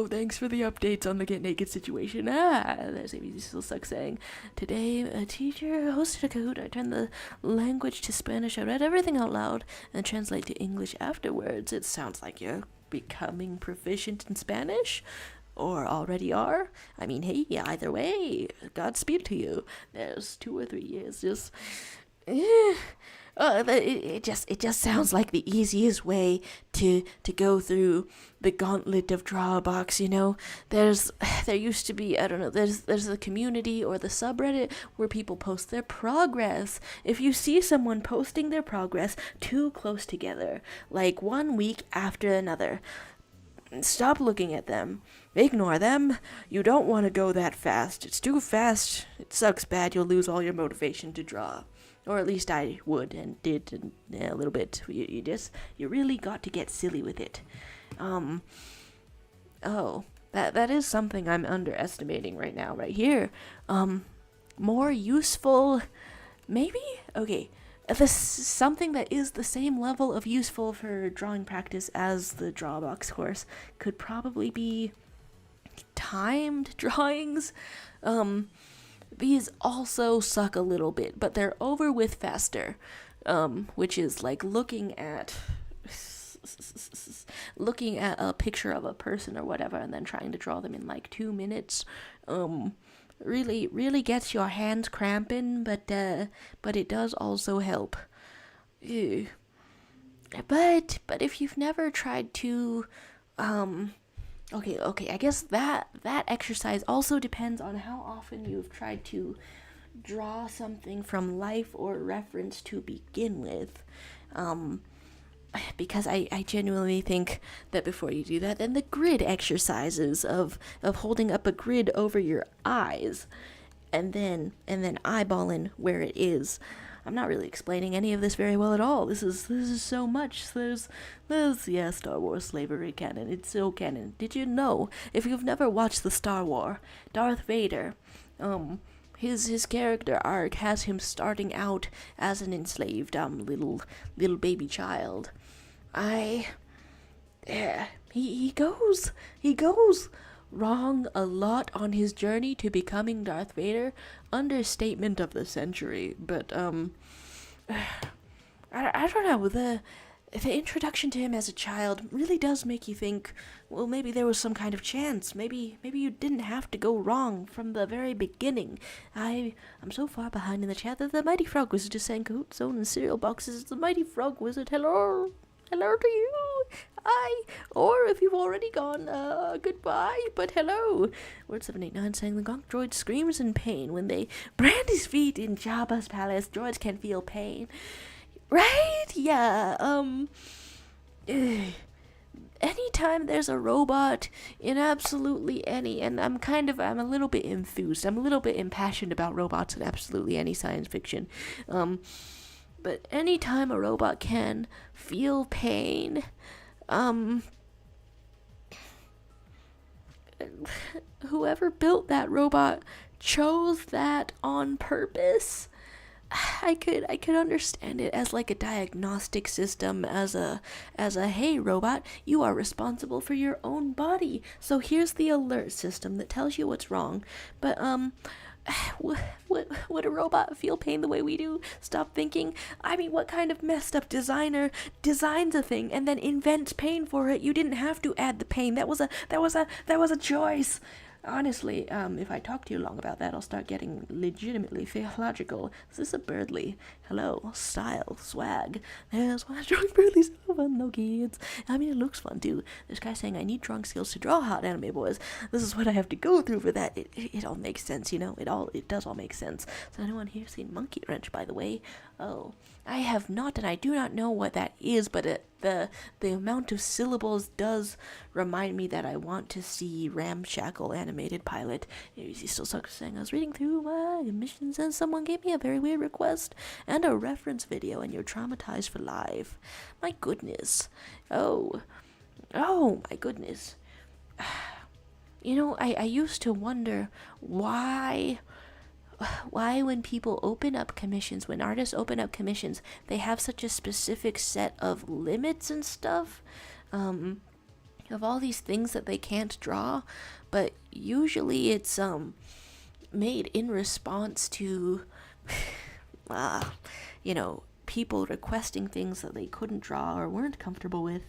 thanks for the updates on the get naked situation. There's ABC still sucks saying, today a teacher hosted a Kahoot. I turned the language to Spanish. I read everything out loud and translate to English afterwards. It sounds like you're becoming proficient in Spanish, or already are. I mean, hey, either way, Godspeed to you. There's 2 or 3 years. It just sounds like the easiest way to go through the gauntlet of Drawbox, you know. There used to be, I don't know, there's the community or the subreddit where people post their progress. If you see someone posting their progress too close together, like 1 week after another, stop looking at them. Ignore them. You don't want to go that fast. It's too fast. It sucks bad. You'll lose all your motivation to draw. Or at least I would and did a little bit. You really got to get silly with it. That is something I'm underestimating right now, right here. More useful, maybe? Okay. Something that is the same level of useful for drawing practice as the Drawbox course could probably be timed drawings. These also suck a little bit, but they're over with faster, which is like looking at a picture of a person or whatever and then trying to draw them in like 2 minutes. Really gets your hands cramping, but it does also help. Ew. But if you've never tried to, okay, I guess that exercise also depends on how often you've tried to draw something from life or reference to begin with. Because I genuinely think that before you do that, then the grid exercises of holding up a grid over your eyes and then eyeballing where it is. I'm not really explaining any of this very well at all. This is so much. There's Star Wars slavery canon. It's so canon. Did you know, if you've never watched the Star Wars, Darth Vader, his character arc has him starting out as an enslaved little baby child. He goes wrong a lot on his journey to becoming Darth Vader. Understatement of the century, but I don't know, the introduction to him as a child really does make you think, well, maybe there was some kind of chance. Maybe you didn't have to go wrong from the very beginning. I'm so far behind in the chat that the Mighty Frog Wizard is saying Kahoot Zone and cereal boxes. It's the Mighty Frog Wizard. Hello to you. Hi. Or if you've already gone, goodbye, but hello. Word 789 saying the Gonk droid screams in pain when they brand his feet in Jabba's palace. Droids can feel pain. Right? Yeah, anytime there's a robot in absolutely any, and I'm a little bit enthused, I'm a little bit impassioned about robots in absolutely any science fiction, but anytime a robot can feel pain, whoever built that robot chose that on purpose. I could understand it as like a diagnostic system, as a hey robot, you are responsible for your own body, so here's the alert system that tells you what's wrong. But would a robot feel pain the way we do? Stop thinking. I mean, what kind of messed up designer designs a thing and then invents pain for it? You didn't have to add the pain. That was a choice. Honestly, if I talk too long about that, I'll start getting legitimately theological. Is this a Birdly? Hello, style, swag. There's why drawing Birdly's so fun, though, kids. I mean, it looks fun, too. This guy saying I need drawing skills to draw hot anime boys. This is what I have to go through for that. It all makes sense, you know? It does all make sense. So anyone here seen Monkey Wrench, by the way? Oh, I have not, and I do not know what that is, but the amount of syllables does remind me that I want to see Ramshackle animated pilot. He still sucks saying I was reading through my missions and someone gave me a very weird request and a reference video and you're traumatized for life. My goodness. Oh my goodness. You know, I used to wonder why when people open up commissions, when artists open up commissions, they have such a specific set of limits and stuff, of all these things that they can't draw, but usually it's made in response to you know, people requesting things that they couldn't draw or weren't comfortable with.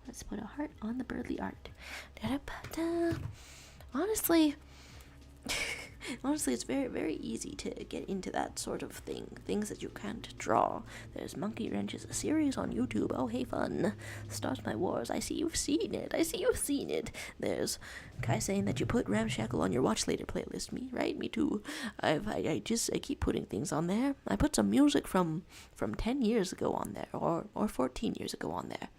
Let's put a heart on the Birdly art. Honestly, it's very, very easy to get into that sort of thing. Things that you can't draw. There's Monkey Wrenches, a series on YouTube. Oh, hey, fun. Start My Wars. I see you've seen it. There's Kai saying that you put Ramshackle on your Watch Later playlist. Me, right? Me too. I keep putting things on there. I put some music from 10 years ago on there, or 14 years ago on there.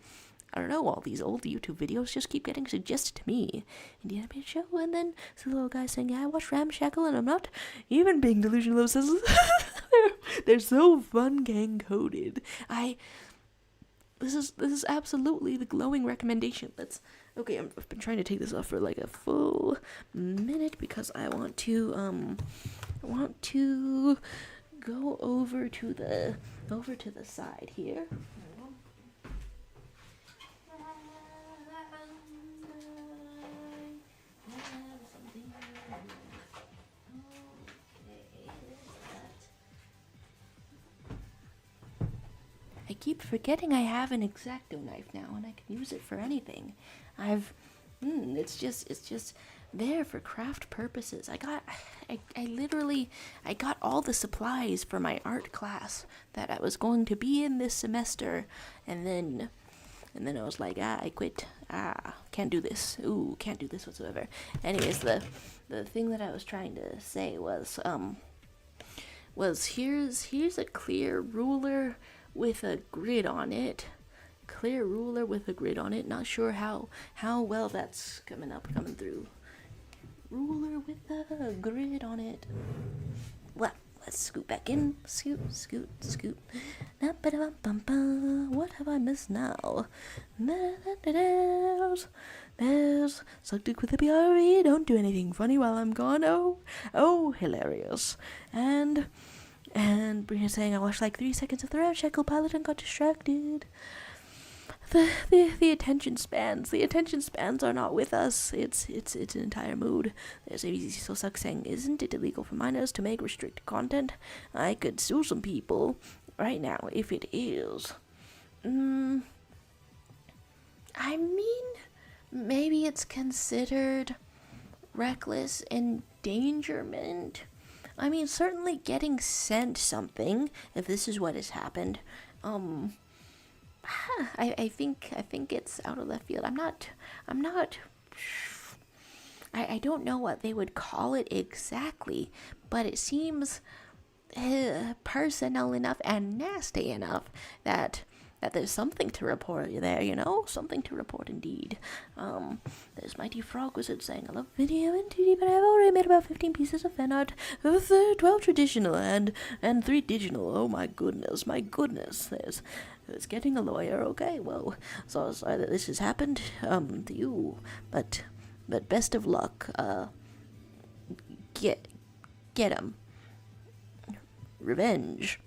I don't know, all these old YouTube videos just keep getting suggested to me. Indie Animated Show, and then this little guy saying, yeah, I watched Ramshackle, and I'm not even being delusional. Says they're so fun, gang-coded. This is absolutely the glowing recommendation. Okay, I've been trying to take this off for like a full minute, because I want to go over to the side here. I keep forgetting I have an X-Acto knife now, and I can use it for anything. It's just there for craft purposes. I got all the supplies for my art class that I was going to be in this semester, and then I was like, I quit. Can't do this. Can't do this whatsoever. Anyways, the thing that I was trying to say was here's a clear ruler with a grid on it. Not sure how well that's coming through. Ruler with a grid on it. Well, let's scoot back in. Scoot. What have I missed now? There's sucked it with a BRE. Don't do anything funny while I'm gone. Oh, hilarious. And Brina saying I watched like 3 seconds of the Ramshackle pilot and got distracted. The attention spans are not with us. It's an entire mood. There's ABC So Sucks saying, isn't it illegal for minors to make restricted content? I could sue some people right now if it is. I mean, maybe it's considered reckless endangerment. I mean, certainly getting sent something, if this is what has happened, I think it's out of left field. I don't know what they would call it exactly, but it seems personal enough and nasty enough that that there's something to report there, you know? Something to report indeed. There's Mighty Frog Wizard saying, I love video in 2D, but I've already made about 15 pieces of fan art, 12 traditional and 3 digital. Oh my goodness, It's getting a lawyer. Okay, well, so sorry that this has happened, to you, but best of luck. Get him. Revenge.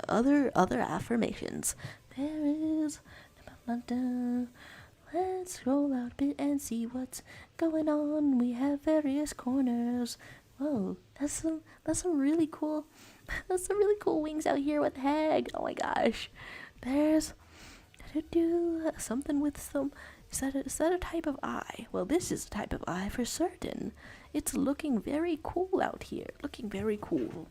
Other affirmations. There is. Let's scroll out a bit and see what's going on. We have various corners. Whoa, that's some really cool. That's some really cool wings out here. What the heck? Oh my gosh. There's something with some. Is that a type of eye? Well, this is a type of eye for certain. It's looking very cool out here. Looking very cool.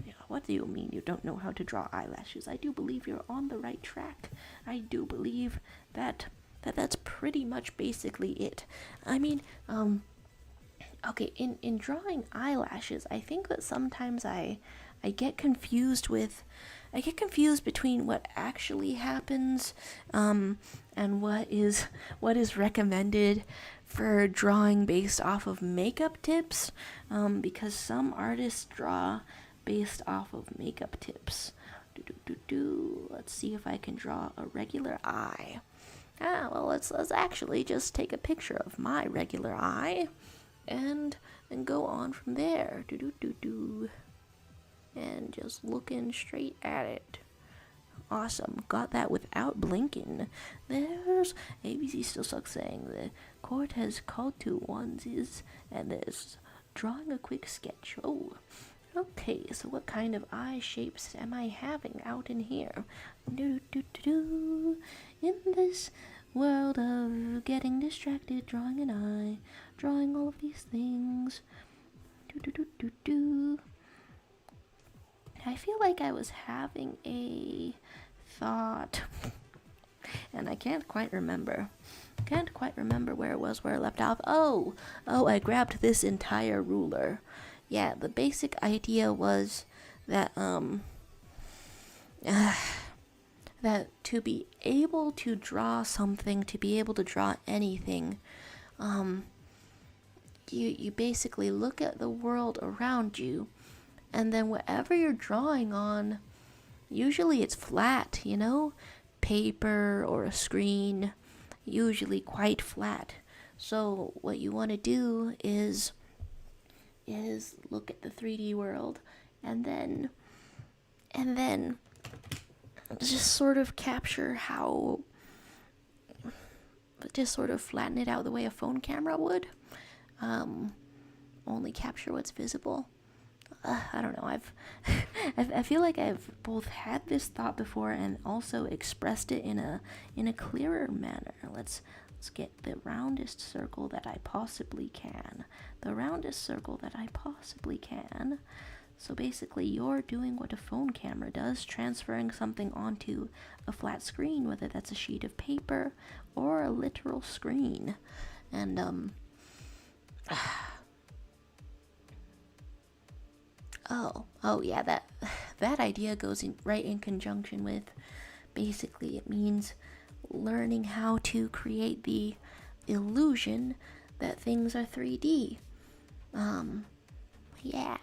Yeah, what do you mean you don't know how to draw eyelashes? I do believe you're on the right track. I do believe that's pretty much basically it. I mean, okay, in drawing eyelashes, I think that sometimes I get confused between what actually happens, and what is recommended for drawing based off of makeup tips, because some artists draw based off of makeup tips. Let's see if I can draw a regular eye. Well, let's actually just take a picture of my regular eye, and go on from there. And just looking straight at it. Awesome. Got that without blinking. There's ABC Still Sucks saying the court has called to onesies, and there's drawing a quick sketch. Oh, okay. So what kind of eye shapes am I having out in here? In this world of getting distracted, drawing an eye, drawing all of these things. I feel like I was having a thought, and I can't quite remember where it was where I left off. Oh, I grabbed this entire ruler. Yeah, the basic idea was that, that to be able to draw something, to be able to draw anything, you basically look at the world around you, and then whatever you're drawing on, usually it's flat, you know? Paper or a screen, usually quite flat. So what you want to do is look at the 3D world, and then just sort of capture how, just sort of flatten it out the way a phone camera would. Only capture what's visible. I don't know. I feel like I've both had this thought before and also expressed it in a clearer manner. Let's get the roundest circle that I possibly can. The roundest circle that I possibly can. So basically, you're doing what a phone camera does, transferring something onto a flat screen, whether that's a sheet of paper or a literal screen. And Oh yeah, that idea goes right in conjunction with, basically it means learning how to create the illusion that things are 3D. Yeah,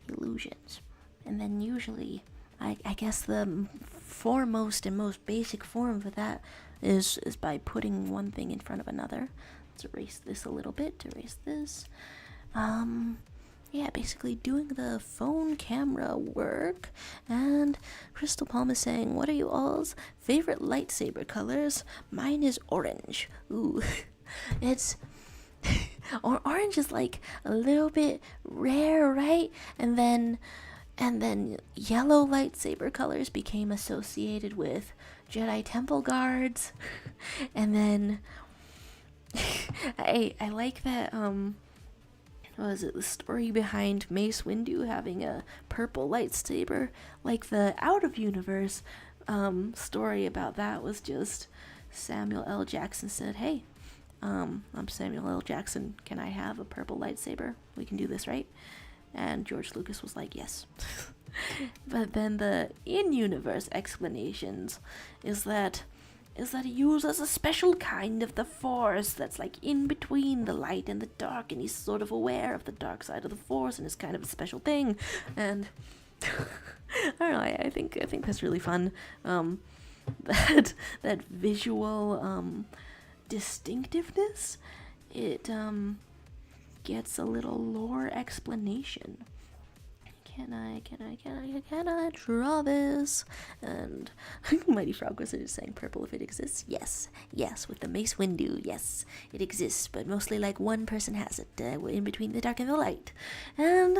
illusions. And then usually, I guess the foremost and most basic form for that is by putting one thing in front of another. Let's erase this a little bit, erase this. Yeah, basically doing the phone camera work. And Crystal Palm is saying, what are you all's favorite lightsaber colors? Mine is orange. Ooh, it's... orange is like a little bit rare, right? And then yellow lightsaber colors became associated with Jedi Temple guards. And then I like that, what was it, the story behind Mace Windu having a purple lightsaber? Like the out of universe story about that was just Samuel L. Jackson said, hey, I'm Samuel L. Jackson, can I have a purple lightsaber? We can do this, right? And George Lucas was like, yes. But then the in-universe explanations is that he uses a special kind of the Force that's like in between the light and the dark, and he's sort of aware of the dark side of the Force, and it's kind of a special thing. And I don't know, I think that's really fun. That visual distinctiveness, it gets a little lore explanation. Can I draw this? And Mighty Frog was just saying purple if it exists. Yes, with the Mace Windu, yes, it exists, but mostly like one person has it, in between the dark and the light. And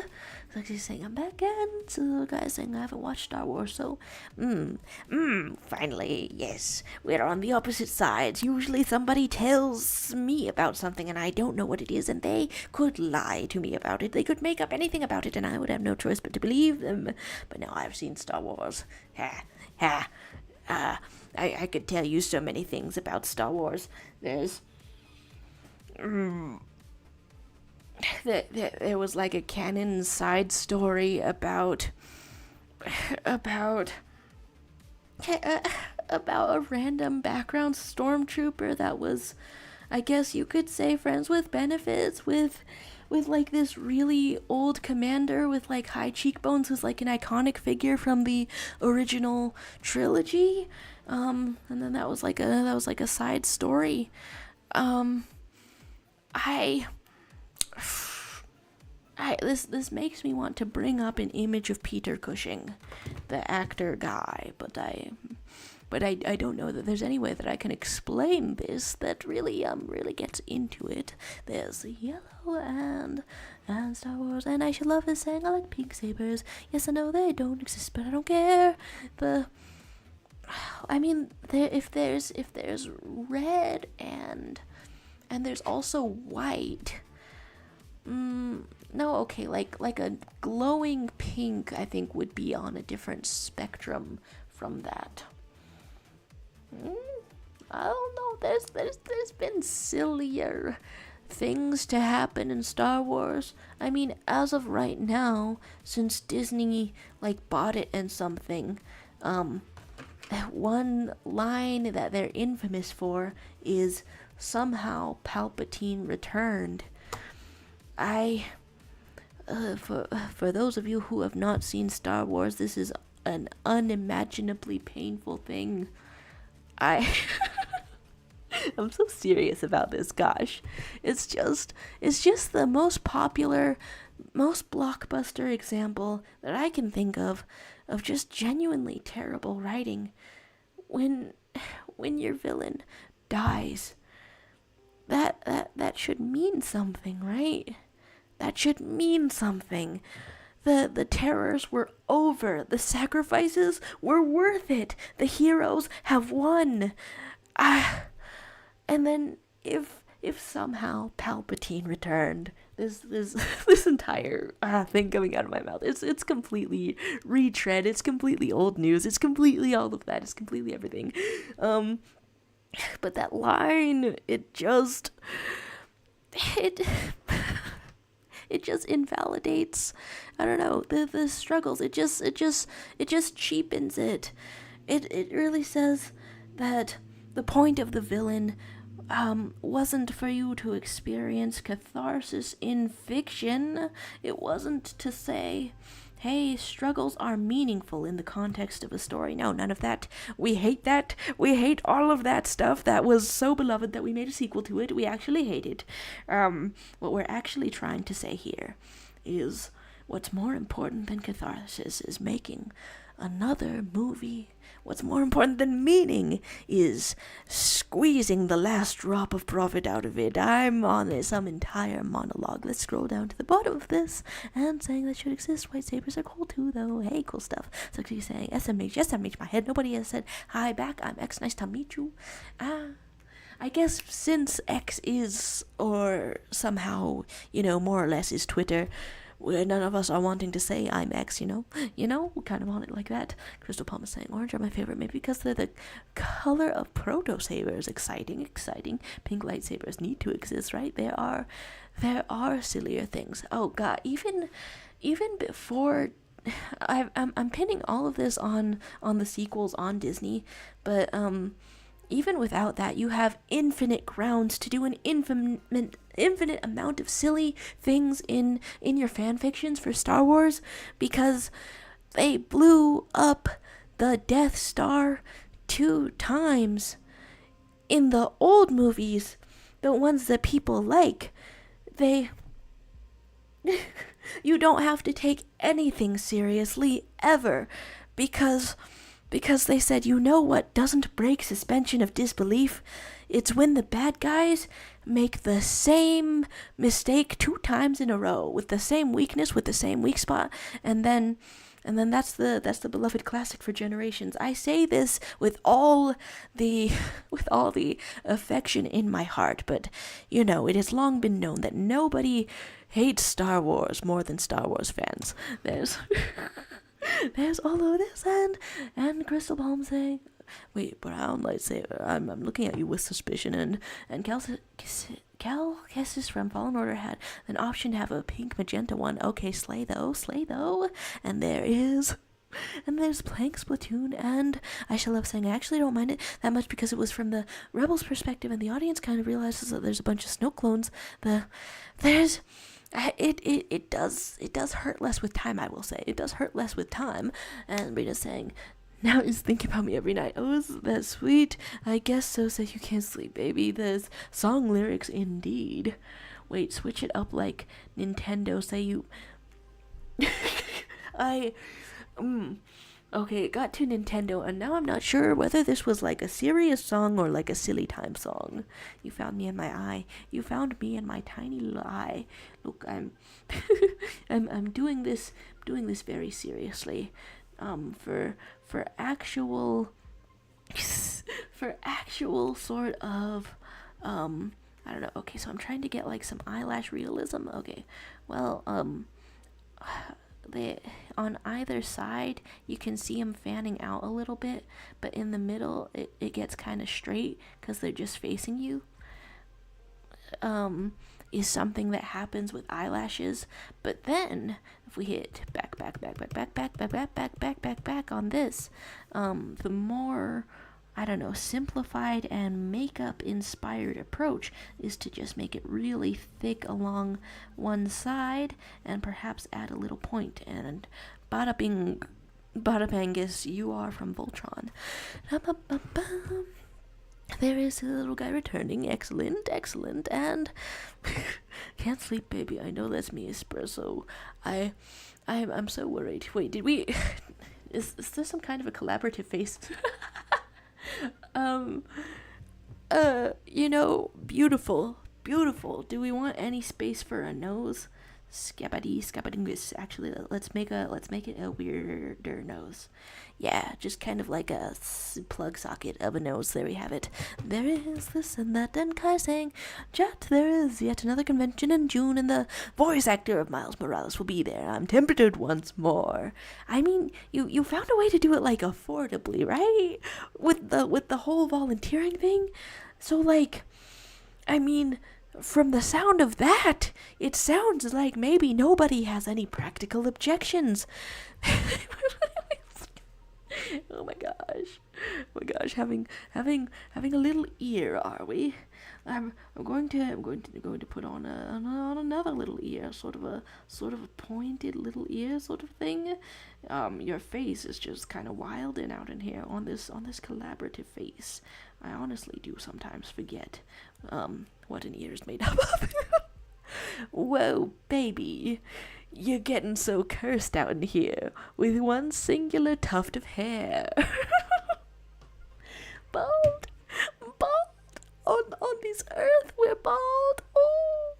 Lexi's saying, I'm back again. So the guy's saying, I haven't watched Star Wars, so, finally, yes, we're on the opposite sides. Usually somebody tells me about something and I don't know what it is, and they could lie to me about it. They could make up anything about it and I would have no choice but to believe them. But now I've seen Star Wars. I could tell you so many things about Star Wars. There was like a canon side story about a random background stormtrooper that was, I guess you could say, friends with benefits with like this really old commander with like high cheekbones who's like an iconic figure from the original trilogy. And then that was like a side story. This makes me want to bring up an image of Peter Cushing, the actor guy, but I don't know that there's any way that I can explain this that really gets into it. There's yellow and Star Wars, and I should love this saying I like pink sabers. Yes, I know they don't exist, but I don't care. If there's red and there's also white. No, okay, like a glowing pink, I think would be on a different spectrum from that. I don't know. There's been sillier things to happen in Star Wars. I mean, as of right now, since Disney like bought it and something, one line that they're infamous for is somehow Palpatine returned. For those of you who have not seen Star Wars, this is an unimaginably painful thing. I'm so serious about this, gosh. It's just the most popular, most blockbuster example that I can think of just genuinely terrible writing. When your villain dies, that should mean something, right? That should mean something. The terrors were over. The sacrifices were worth it. The heroes have won. And then if somehow Palpatine returned, this entire thing coming out of my mouth, it's completely retread. It's completely old news. It's completely all of that. It's completely everything. But that line, it just invalidates, I don't know, the struggles. It just cheapens it. It really says that the point of the villain wasn't for you to experience catharsis in fiction. It wasn't to say, hey, struggles are meaningful in the context of a story. No, none of that. We hate that. We hate all of that stuff that was so beloved that we made a sequel to it. We actually hate it. What we're actually trying to say here is what's more important than catharsis is making another movie. What's more important than meaning is squeezing the last drop of profit out of it. I'm on some entire monologue. Let's scroll down to the bottom of this and saying that should exist. White sabers are cool too, though. Hey, cool stuff. So she's saying SMH, SMH my head. Nobody has said hi back. I'm X. Nice to meet you. I guess since X is, or somehow, more or less is Twitter, where none of us are wanting to say I'm X, we kind of want it like that. Crystal Palm is saying orange are my favorite, maybe because they're the color of proto sabers. Exciting. Pink lightsabers need to exist, right? There are sillier things. Oh god, even even before, I'm pinning all of this on the sequels on Disney, but even without that, you have infinite grounds to do an infinite amount of silly things in your fan fictions for Star Wars, because they blew up the Death Star 2 times in the old movies, the ones that people like. They you don't have to take anything seriously ever, because they said, you know what doesn't break suspension of disbelief? It's when the bad guys make the same mistake 2 times in a row with the same weakness, with the same weak spot, and then that's the beloved classic for generations. I say this with all the affection in my heart, but it has long been known that nobody hates Star Wars more than Star Wars fans. There's there's all of this and Crystal Balm saying, wait, brown lightsaber. I'm looking at you with suspicion, and Cal Kestis from Fallen Order had an option to have a pink magenta one. Okay, slay though. And there's playing Splatoon, and I shall love saying I actually don't mind it that much because it was from the Rebels' perspective, and the audience kind of realizes that there's a bunch of snow clones. It does hurt less with time, I will say. It does hurt less with time. And Rita's saying, now is thinking about me every night. Oh, isn't that sweet? I guess so, so you can't sleep, baby. There's song lyrics indeed. Wait, switch it up like Nintendo, say you... Okay, it got to Nintendo, and now I'm not sure whether this was like a serious song or like a silly time song. You found me in my eye. You found me in my tiny little eye. Look, I'm I'm doing this very seriously. For actual sort of I don't know. Okay, so I'm trying to get like some eyelash realism. Okay. Well, they on either side you can see them fanning out a little bit, but in the middle it gets kind of straight because they're just facing you. Is something that happens with eyelashes. But then if we hit back on this, the more, I don't know, simplified and makeup inspired approach is to just make it really thick along one side and perhaps add a little point, and bada bing, bada bangus, you are from Voltron. There is a little guy returning. Excellent, and can't sleep, baby. I know that's me, espresso. I'm so worried. Wait, did we? Is there some kind of a collaborative face? Beautiful. Do we want any space for a nose? Scabadingus. Actually, let's make it a weirder nose. Yeah, just kind of like a plug socket of a nose. There we have it. There is this and that, and Kai saying, Jet, there is yet another convention in June, and the voice actor of Miles Morales will be there. I'm tempted once more. I mean, you found a way to do it like affordably, right? With the whole volunteering thing. So like, I mean, from the sound of that, it sounds like maybe nobody has any practical objections. Oh my gosh, having a little ear, are we? I'm going to put on another little ear, sort of a pointed little ear sort of thing. Your face is just kind of wilding out in here on this collaborative face. I honestly do sometimes forget what an ear is made up of. Whoa, baby, you're getting so cursed out in here with one singular tuft of hair. Bald on this earth, we're bald. Oh,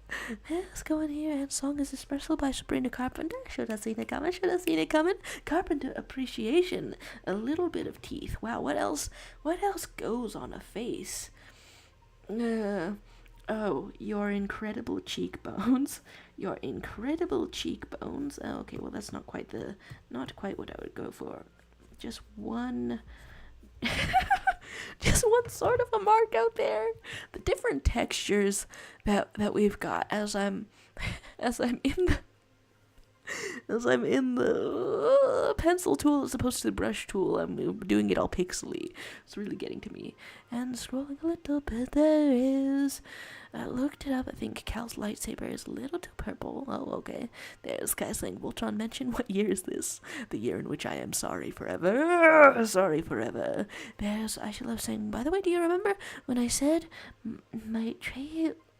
let's go in here. And song is special by Sabrina Carpenter. Should have seen it coming. Carpenter appreciation. A little bit of teeth. Wow, what else goes on a face? Oh, your incredible cheekbones. Oh, okay, well that's not quite what I would go for. Just one sort of a mark out there. The different textures that we've got as I'm in As I'm in the pencil tool as opposed to the brush tool. I'm doing it all pixely. It's really getting to me. And scrolling a little bit, there is... I looked it up. I think Cal's lightsaber is a little too purple. Oh, okay. There's guy saying, Voltron mention, what year is this? The year in which I am sorry forever. Sorry forever. There's I should love saying, by the way, do you remember when I said my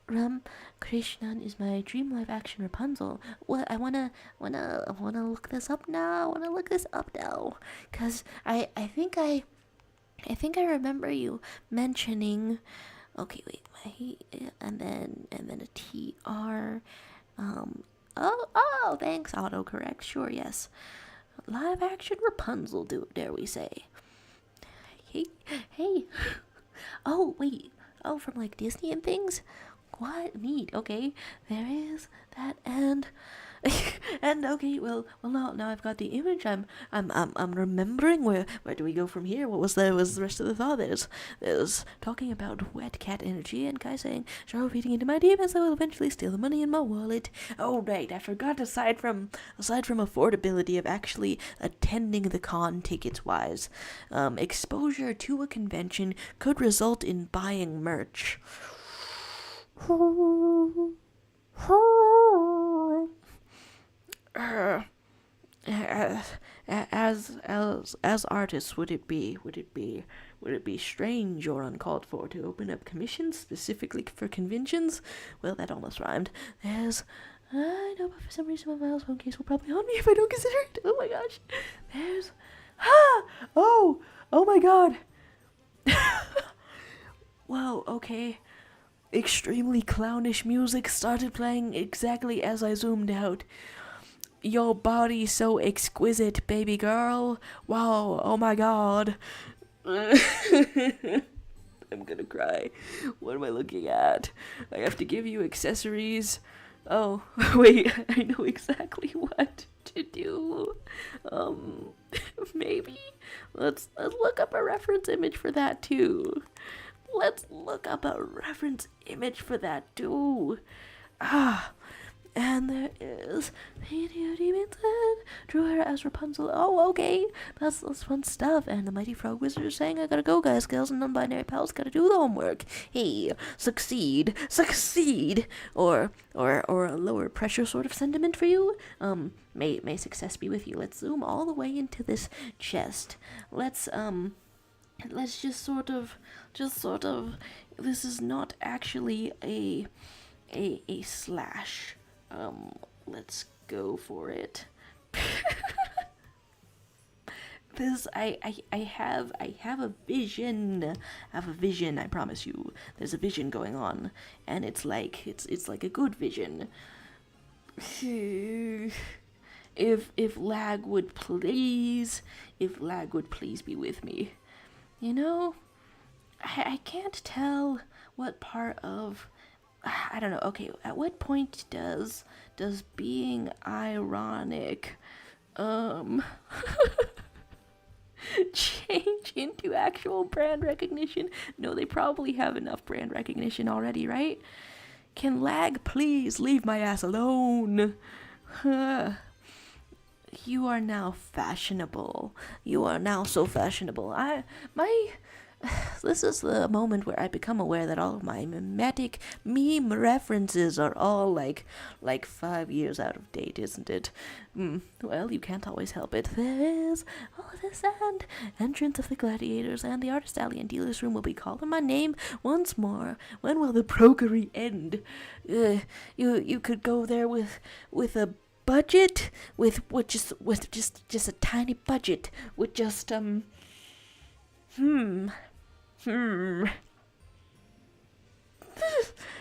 Ram Krishnan is my dream live action Rapunzel? Well, I wanna look this up now. Cause I think I remember you mentioning. Okay, wait, and then a TR. Oh, thanks, autocorrect. Sure, yes. Live action Rapunzel, dare we say? Hey. Oh, wait. Oh, from like Disney and things. What? Neat. Okay, there is that, and and okay, well now I've got the image. I'm remembering where do we go from here? What was the rest of the thought? There's talking about wet cat energy and guy saying, "Sure, feeding into my demons, I will eventually steal the money in my wallet." Oh right, I forgot. Aside from affordability of actually attending the con tickets wise, exposure to a convention could result in buying merch. As artists, would it be strange or uncalled for to open up commissions specifically for conventions? Well, that almost rhymed. I know, but for some reason my milestone case will probably haunt me if I don't consider it. Oh my gosh. Oh my god. Wow, okay. Extremely clownish music started playing exactly as I zoomed out. Your body so exquisite, baby girl. Wow, oh my god. I'm gonna cry. What am I looking at? I have to give you accessories. Oh, wait, I know exactly what to do. Maybe? Let's look up a reference image for that too. And there is drew her as Rapunzel. Oh, okay, that's fun stuff. And the mighty frog wizard is saying, "I gotta go, guys, girls, and non-binary pals gotta do the homework." Hey, succeed, or a lower pressure sort of sentiment for you. May success be with you. Let's zoom all the way into this chest. Let's just sort of. This is not actually a slash. Let's go for it. This I have a vision. I promise you. There's a vision going on, and it's like a good vision. If lag would please be with me. You know, I can't tell what part of, I don't know. Okay, at what point does being ironic change into actual brand recognition? No, they probably have enough brand recognition already, right? Can lag please leave my ass alone? You are now fashionable. You are now so fashionable. This is the moment where I become aware that all of my mimetic meme references are all like 5 years out of date, isn't it? Well, you can't always help it. There is all of this and entrance of the gladiators and the artist alley and dealer's room will be calling my name once more. When will the progery end? You could go there with a budget, with just a tiny budget, with just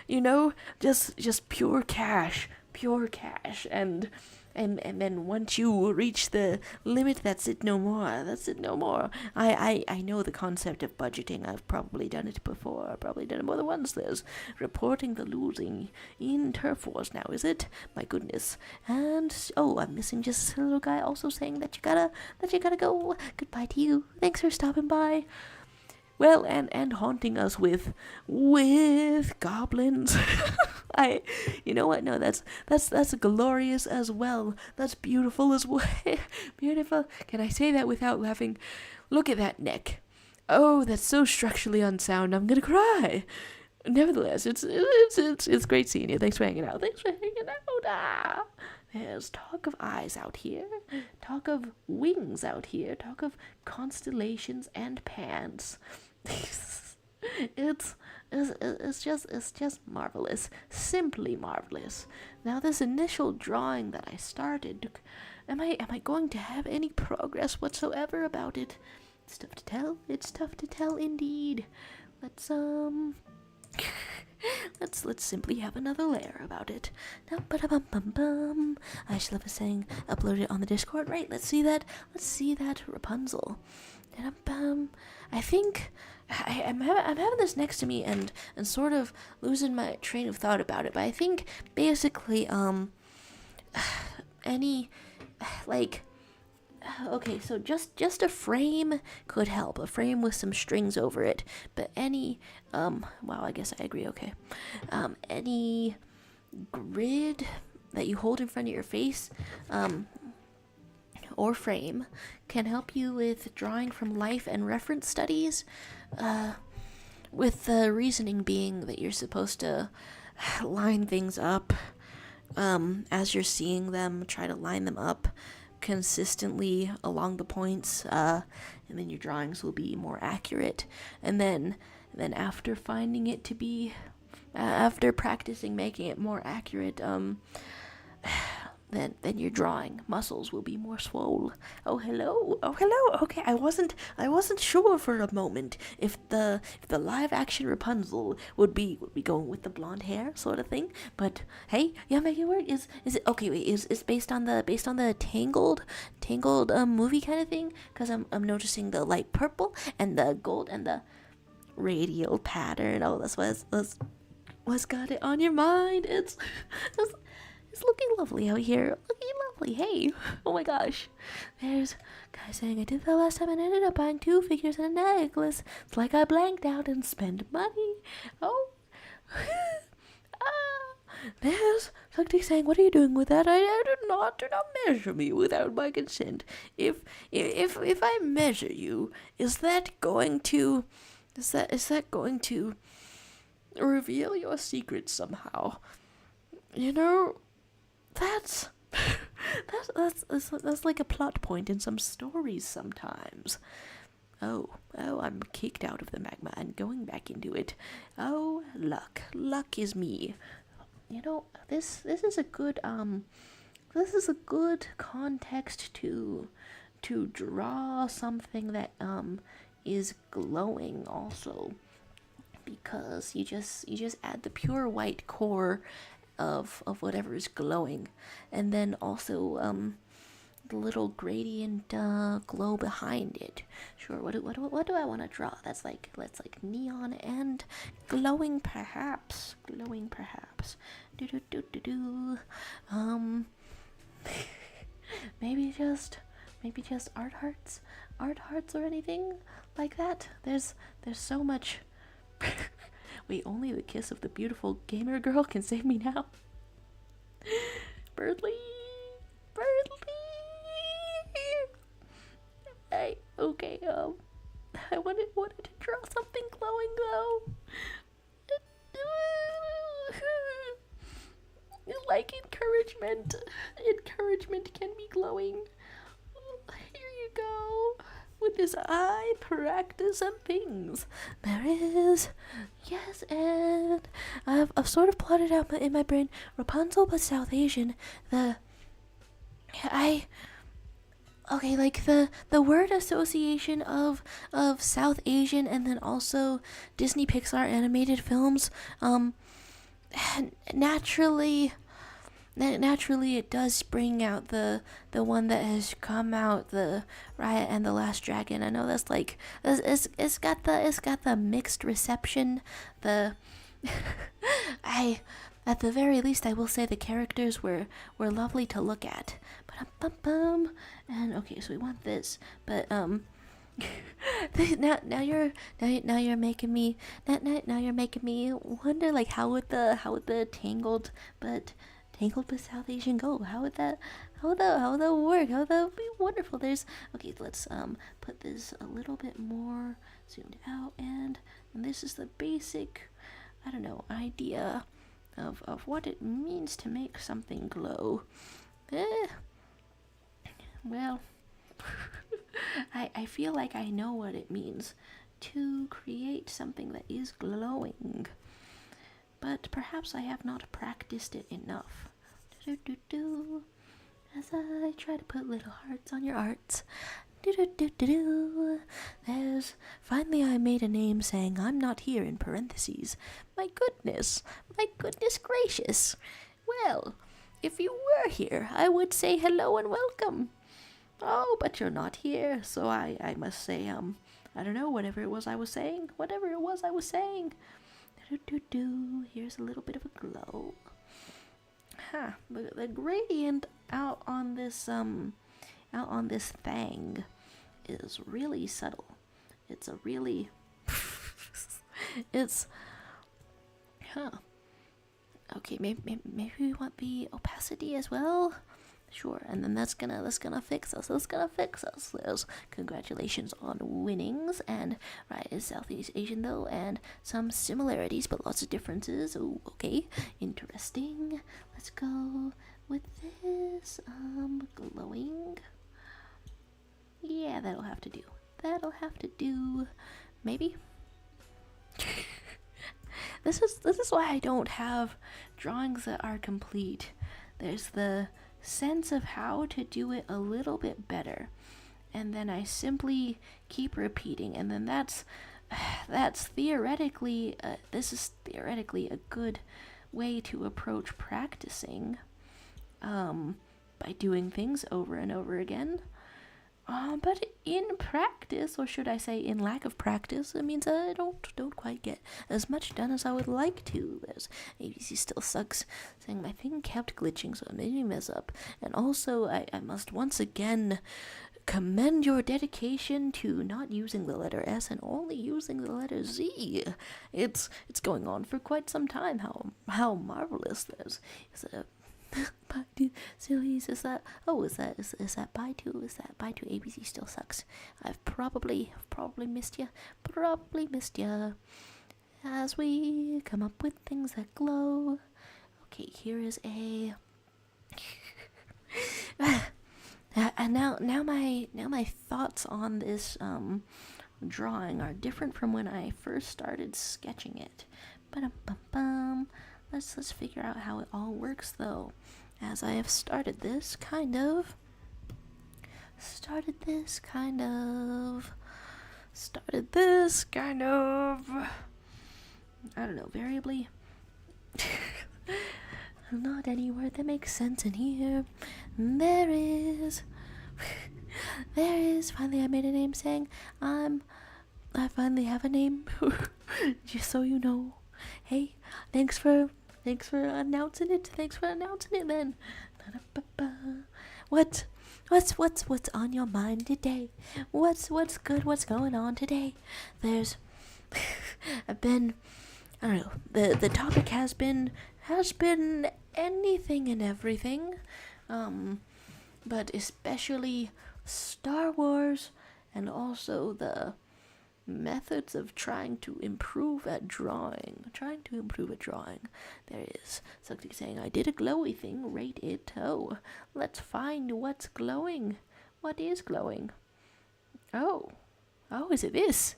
you know, just pure cash, and then once you reach the limit, that's it no more. I know the concept of budgeting. I've probably done it before. I've probably done it more than once. There's reporting the losing in Turf Wars now, is it? My goodness. And I'm missing just a little guy also saying that you gotta go. Goodbye to you. Thanks for stopping by. Well, and haunting us with goblins. You know what? No, that's glorious as well. That's beautiful as well. Beautiful. Can I say that without laughing? Look at that neck. Oh, that's so structurally unsound. I'm gonna cry. Nevertheless, it's great seeing you. Thanks for hanging out. Thanks for hanging out. There's talk of eyes out here, talk of wings out here, talk of constellations and pants. it's just marvelous, simply marvelous. Now this initial drawing that I started, am I going to have any progress whatsoever about it? It's tough to tell. It's tough to tell indeed. Let's simply have another layer about it. Now, I shall have a saying uploaded on the Discord. Right, let's see that Rapunzel. I think I'm having this next to me and sort of losing my train of thought about it. But I think basically any like. Okay, so just a frame could help. A frame with some strings over it. But any, wow, I guess I agree, okay. Any grid that you hold in front of your face, or frame, can help you with drawing from life and reference studies, with the reasoning being that you're supposed to line things up, as you're seeing them, try to line them up consistently along the points, and then your drawings will be more accurate. And then after finding it to be, after practicing making it more accurate, then your drawing muscles will be more swole. Oh hello. Okay, I wasn't sure for a moment if the live action Rapunzel would be going with the blonde hair sort of thing. But hey, yeah, make it work. Is it okay? Wait, is based on the Tangled movie kind of thing? Because I'm noticing the light purple and the gold and the radial pattern. Oh, that's what's got it on your mind. It's looking lovely out here. Looking lovely. Hey. Oh my gosh. There's guy saying, I did that last time and ended up buying 2 figures and a necklace. It's like I blanked out and spent money. Oh. There's somebody saying, what are you doing with that? I do not measure me without my consent. If I measure you, is that going to reveal your secret somehow? You know, that's like a plot point in some stories sometimes. Oh, I'm kicked out of the magma and going back into it. Oh, luck is me. You know, this is a good context to draw something that is glowing also, because you just add the pure white core of whatever is glowing, and then also the little gradient glow behind it. Sure, what do I want to draw? That's like neon and glowing perhaps. Maybe just art hearts or anything like that. There's so much. Wait, only the kiss of the beautiful gamer girl can save me now. Birdly. Okay, I wanted to draw something glowing though. Like encouragement. Encouragement can be glowing. Here you go. With this eye practice and things. There is, yes, and I've sort of plotted out in my brain Rapunzel but South Asian. The word association of South Asian and then also Disney Pixar animated films. Naturally it does bring out the one that has come out, the Raya and the Last Dragon. I know that's like it's got the mixed reception. At the very least I will say the characters were lovely to look at. And okay, so we want this, but Now you're making me now you're making me wonder, like, how would the tangled but South Asian go? How would that work? How would that be wonderful? There's okay. Let's put this a little bit more zoomed out, and this is the basic, I don't know, idea of what it means to make something glow. Well, I feel like I know what it means to create something that is glowing, but perhaps I have not practiced it enough. As I try to put little hearts on your arts. There's finally I made a name saying I'm not here in parentheses. My goodness gracious. Well, if you were here, I would say hello and welcome. Oh, but you're not here, so I must say, I don't know, whatever it was I was saying. Here's a little bit of a glow. The gradient out on this thing is really subtle. It's a really, it's, okay, maybe we want the opacity as well. Sure, and then that's gonna fix us. There's congratulations on winnings, and right, is Southeast Asian though, and some similarities but lots of differences. Oh, okay, interesting. Let's go with this glowing. Yeah, that'll have to do. Maybe. This is why I don't have drawings that are complete. There's the sense of how to do it a little bit better, and then I simply keep repeating, and then that's theoretically this is theoretically a good way to approach practicing by doing things over and over again. But in practice, or should I say in lack of practice, it means I don't quite get as much done as I would like to. There's ABC still sucks, saying my thing kept glitching, so it made me mess up. And also, I must once again commend your dedication to not using the letter S and only using the letter Z. It's going on for quite some time. How marvelous! There's Baidu series, is that Baidu? Is that Baidu? ABC still sucks. I've probably missed ya. As we come up with things that glow. Okay, here is a. And now my thoughts on this drawing are different from when I first started sketching it. Let's figure out how it all works though, as I have started this kind of, I don't know, variably. Not any word that makes sense in here. There is finally I made a name saying I finally have a name. Just so you know. Hey, thanks for announcing it. Then. What's on your mind today? What's good? What's going on today? There's I don't know. The topic has been anything and everything. But especially Star Wars, and also the methods of trying to improve at drawing. There is something saying, I did a glowy thing, rate it. Oh, let's find what's glowing. What is glowing? Oh, is it this?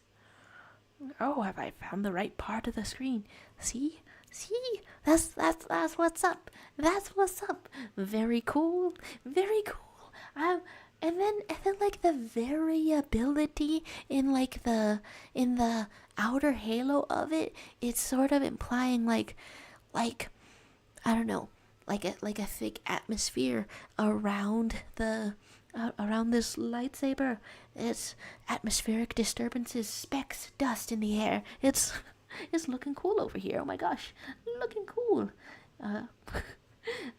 Oh, have I found the right part of the screen? See? That's what's up. Very cool. And then like the variability in the outer halo of it, it's sort of implying like I don't know, like a thick atmosphere around around this lightsaber. It's atmospheric disturbances, specks, dust in the air. It's looking cool over here. Oh my gosh, looking cool. A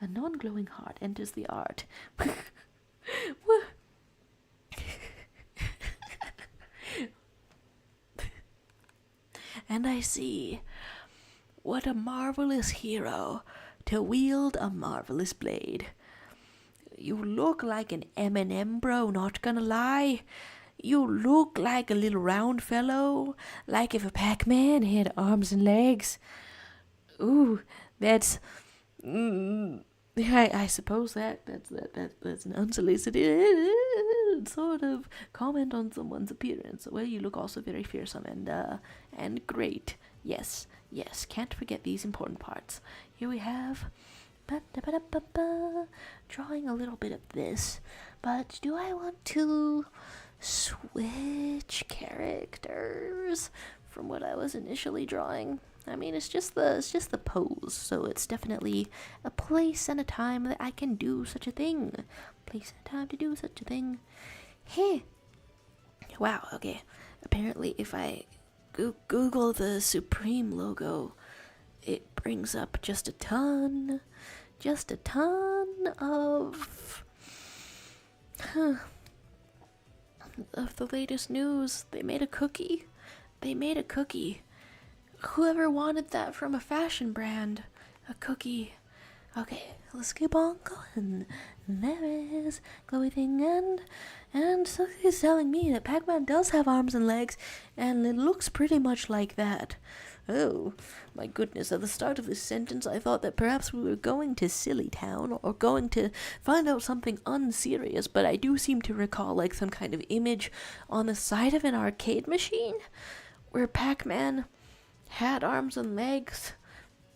non-glowing heart enters the art. and I see, what a marvelous hero to wield a marvelous blade. You look like an M&M, bro, not gonna lie. You look like a little round fellow, like if a Pac-Man had arms and legs. Ooh, that's... I suppose that's an unsolicited sort of comment on someone's appearance. Well, you look also very fearsome and great. Yes, can't forget these important parts. Here we have drawing a little bit of this, but do I want to switch characters from what I was initially drawing? I mean, it's just the pose, so it's definitely a place and a time that I can do such a thing. Place and a time to do such a thing. Hey, wow. Okay, apparently, if I Google the Supreme logo, it brings up just a ton of the latest news. They made a cookie. Whoever wanted that from a fashion brand? A cookie. Okay, let's keep on going. There is glowy thing, and something's telling me that Pac-Man does have arms and legs, and it looks pretty much like that. Oh, my goodness, at the start of this sentence I thought that perhaps we were going to Silly Town, or going to find out something unserious, but I do seem to recall like some kind of image on the side of an arcade machine, where Pac-Man had arms and legs,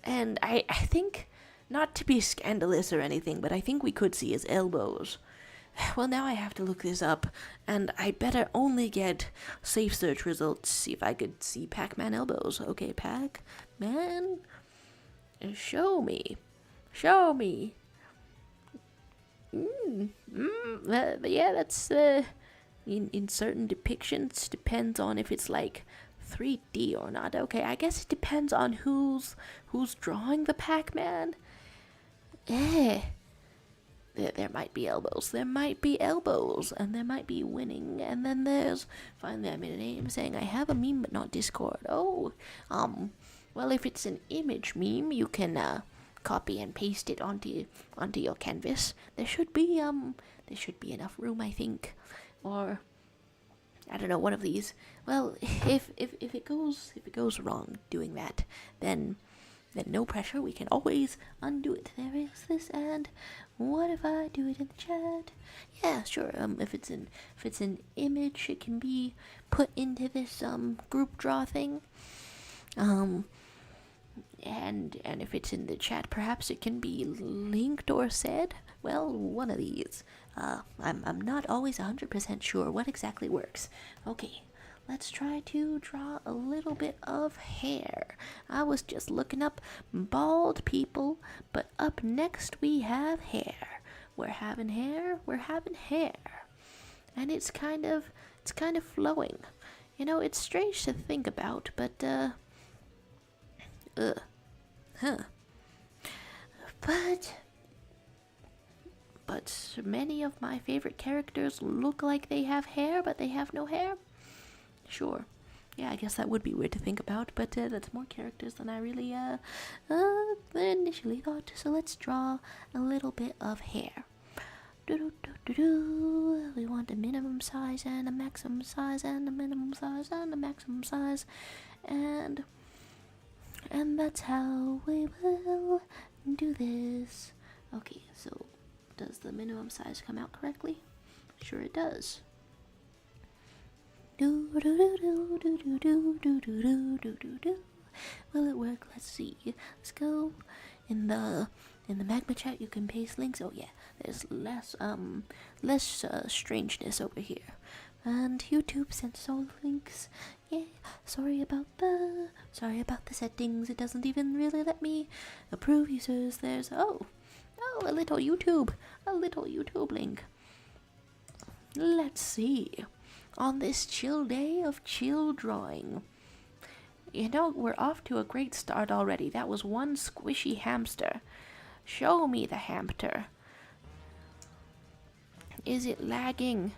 and I think, not to be scandalous or anything, but I think we could see his elbows. Well, now I have to look this up, and I better only get safe search results, see if I could see Pac-Man elbows. Okay, Pac-Man, show me. Yeah, that's, in certain depictions, depends on if it's like 3D or not. Okay, I guess it depends on who's drawing the Pac-Man. There might be elbows, and there might be winning, and then there's, finally I made a name saying I have a meme but not Discord. Oh, well, if it's an image meme, you can copy and paste it onto your canvas. There should be enough room, I think, or I don't know, one of these. Well, if it goes wrong doing that, then no pressure. We can always undo it. There is this, and what if I do it in the chat? Yeah, sure. If it's an image, it can be put into this group draw thing. And if it's in the chat, perhaps it can be linked or said. Well, one of these. I'm not always 100% sure what exactly works. Okay, let's try to draw a little bit of hair. I was just looking up bald people, but up next we have hair. We're having hair. And it's kind of flowing. You know, it's strange to think about, but But many of my favorite characters look like they have hair, but they have no hair. Sure. Yeah, I guess that would be weird to think about, but that's more characters than I really initially thought. So let's draw a little bit of hair. We want a minimum size and a maximum size and a minimum size and a maximum size, and that's how we will do this. Okay, so does the minimum size come out correctly? Sure it does. Will it work? Let's see. Let's go. In the magma chat you can paste links. Oh yeah, there's less strangeness over here. And YouTube sends all the links. Yeah, sorry about the settings. It doesn't even really let me approve users. There's a little YouTube link. Let's see. On this chill day of chill drawing. You know, we're off to a great start already. That was one squishy hamster. Show me the hamster. Is it lagging?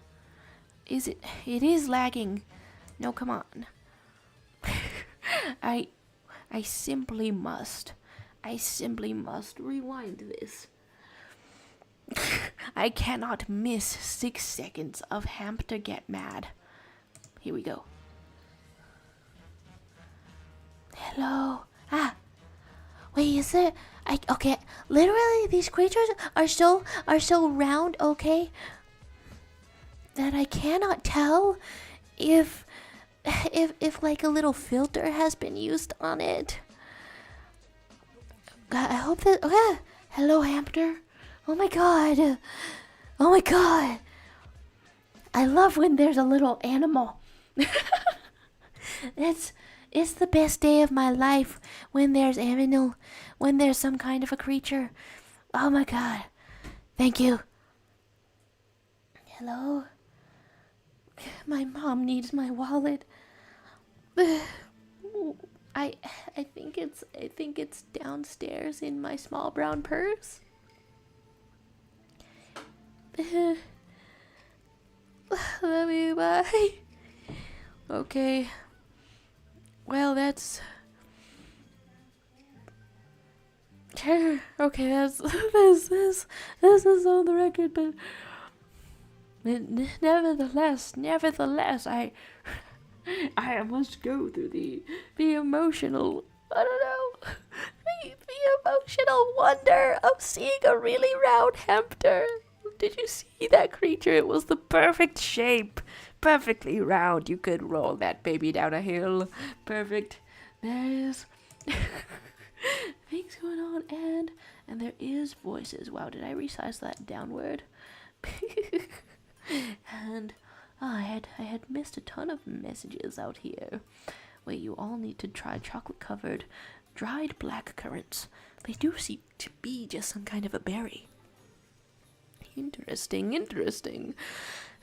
It is lagging. No, come on. I simply must. I simply must rewind this. I cannot miss 6 seconds of Hamster Get Mad. Here we go. Hello. Wait, is it? Okay. Literally, these creatures are so round. Okay, that I cannot tell if like a little filter has been used on it. God, I hope that. Okay. Hello, hamster. Oh my god. Oh my god. I love when there's a little animal. It's the best day of my life when there's animal, when there's some kind of a creature. Oh my god. Thank you. Hello? My mom needs my wallet. I think it's downstairs in my small brown purse. Love you, bye. Okay. Well, that's okay. This is on the record, but nevertheless, I must go through the emotional. I don't know. The emotional wonder of seeing a really round hamster. Did you see that creature? It was the perfect shape. Perfectly round. You could roll that baby down a hill. Perfect. There's things going on, and there is voices. Wow, did I resize that downward? And I had missed a ton of messages out here. Wait, you all need to try chocolate-covered dried black currants. They do seem to be just some kind of a berry. Interesting.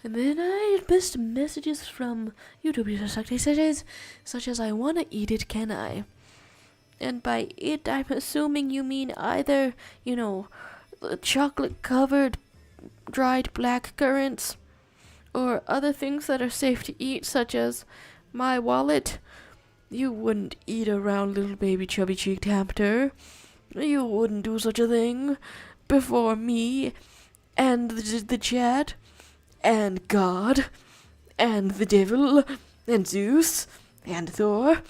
And then I missed messages from YouTube users such as I wanna eat it, can I? And by it, I'm assuming you mean either, chocolate-covered dried black currants, or other things that are safe to eat, such as my wallet. You wouldn't eat a round little baby chubby-cheeked hamster. You wouldn't do such a thing before me and the chat, and God, and the devil, and Zeus, and Thor.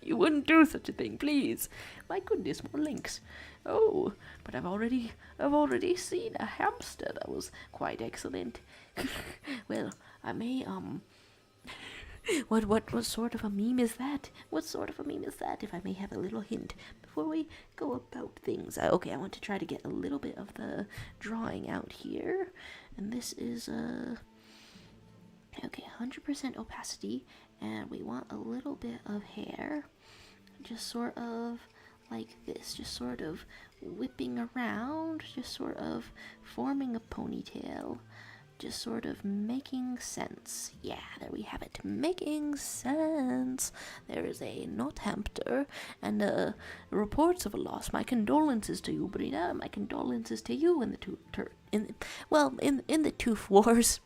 You wouldn't do such a thing, please. My goodness, more links. Oh, but I've already seen a hamster that was quite excellent. Well, I may, what sort of a meme is that? What sort of a meme is that, if I may have a little hint before we go about things? Okay, I want to try to get a little bit of the drawing out here. And this is, okay, 100% opacity. And we want a little bit of hair. Just sort of like this. Just sort of whipping around. Just sort of forming a ponytail. Just sort of making sense. Yeah, there we have it. Making sense. There is a not hamster and reports of a loss. My condolences to you, Brina. My condolences to you in the in the tooth wars.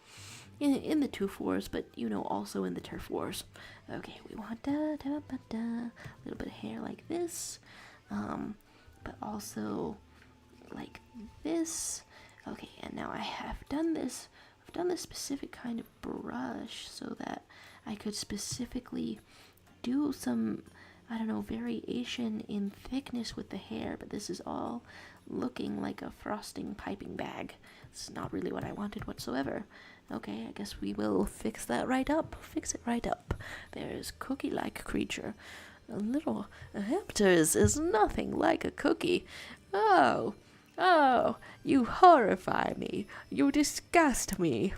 In the tooth wars, but also in the turf wars. Okay, we want a little bit of hair like this, but also like this. Okay, and now I have done this. I've done this specific kind of brush so that I could specifically do some, I don't know, variation in thickness with the hair, but this is all looking like a frosting piping bag. It's not really what I wanted whatsoever. Okay, I guess we will fix that right up. Fix it right up. There's cookie-like creature. A hamster is nothing like a cookie. Oh, you horrify me. You disgust me.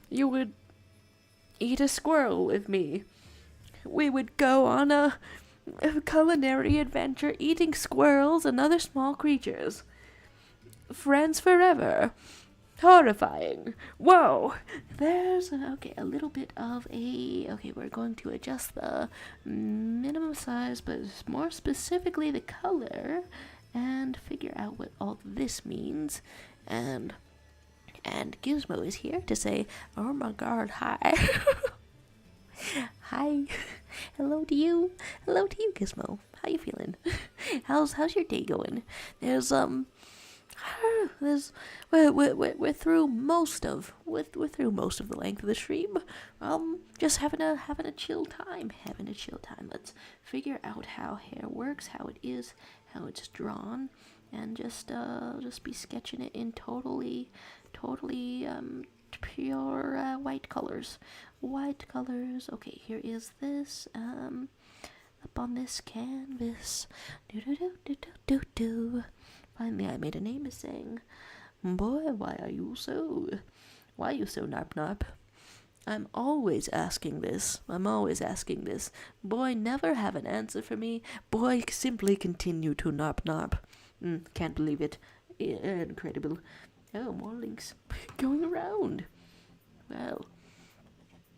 You would eat a squirrel with me. We would go on a culinary adventure eating squirrels and other small creatures. Friends forever. Horrifying. Whoa. There's a little bit of okay, we're going to adjust the minimum size, but more specifically the color, and figure out what all this means. And Gizmo is here to say, oh my god, hi. Hi. Hello to you. Hello to you, Gizmo. How you feeling? How's your day going? There's I don't know, there's we're through most of we're through most of the length of the stream. Just having a chill time. Let's figure out how hair works, how it is, how it's drawn, and just be sketching it in totally pure white colors. Okay, here is this up on this canvas. Do. Finally, I made a name as saying, "Boy, why are you so narp narp?" I'm always asking this. Boy, never have an answer for me. Boy, simply continue to narp narp. Can't believe it. Incredible. Oh, more links going around. Well,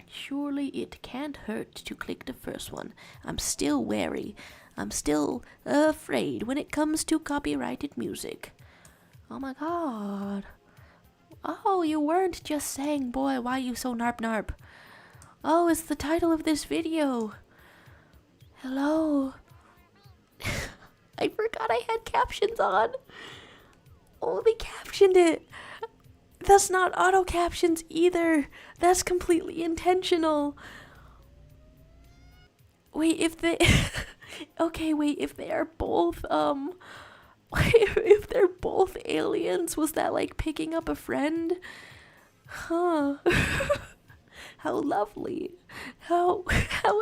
surely it can't hurt to click the first one. I'm still wary. I'm still afraid when it comes to copyrighted music. Oh my god. Oh, you weren't just saying, boy, why you so narp narp. Oh, it's the title of this video. Hello. I forgot I had captions on. Oh, they captioned it. That's not auto captions either. That's completely intentional. Wait, if they if they are both if they're both aliens, was that like picking up a friend? Huh. How lovely. How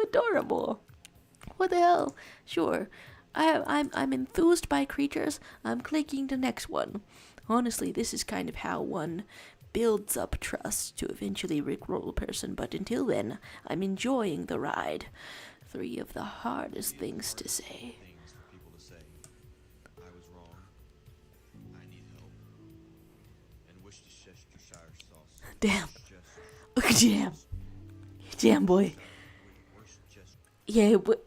adorable. What the hell? Sure. I'm enthused by creatures. I'm clicking the next one. Honestly, this is kind of how one builds up trust to eventually rickroll a person, but until then, I'm enjoying the ride. 3 of the hardest things to say. I was wrong. I need help. And wish to Chestershire sauce. Damn. Damn, boy. Yeah, but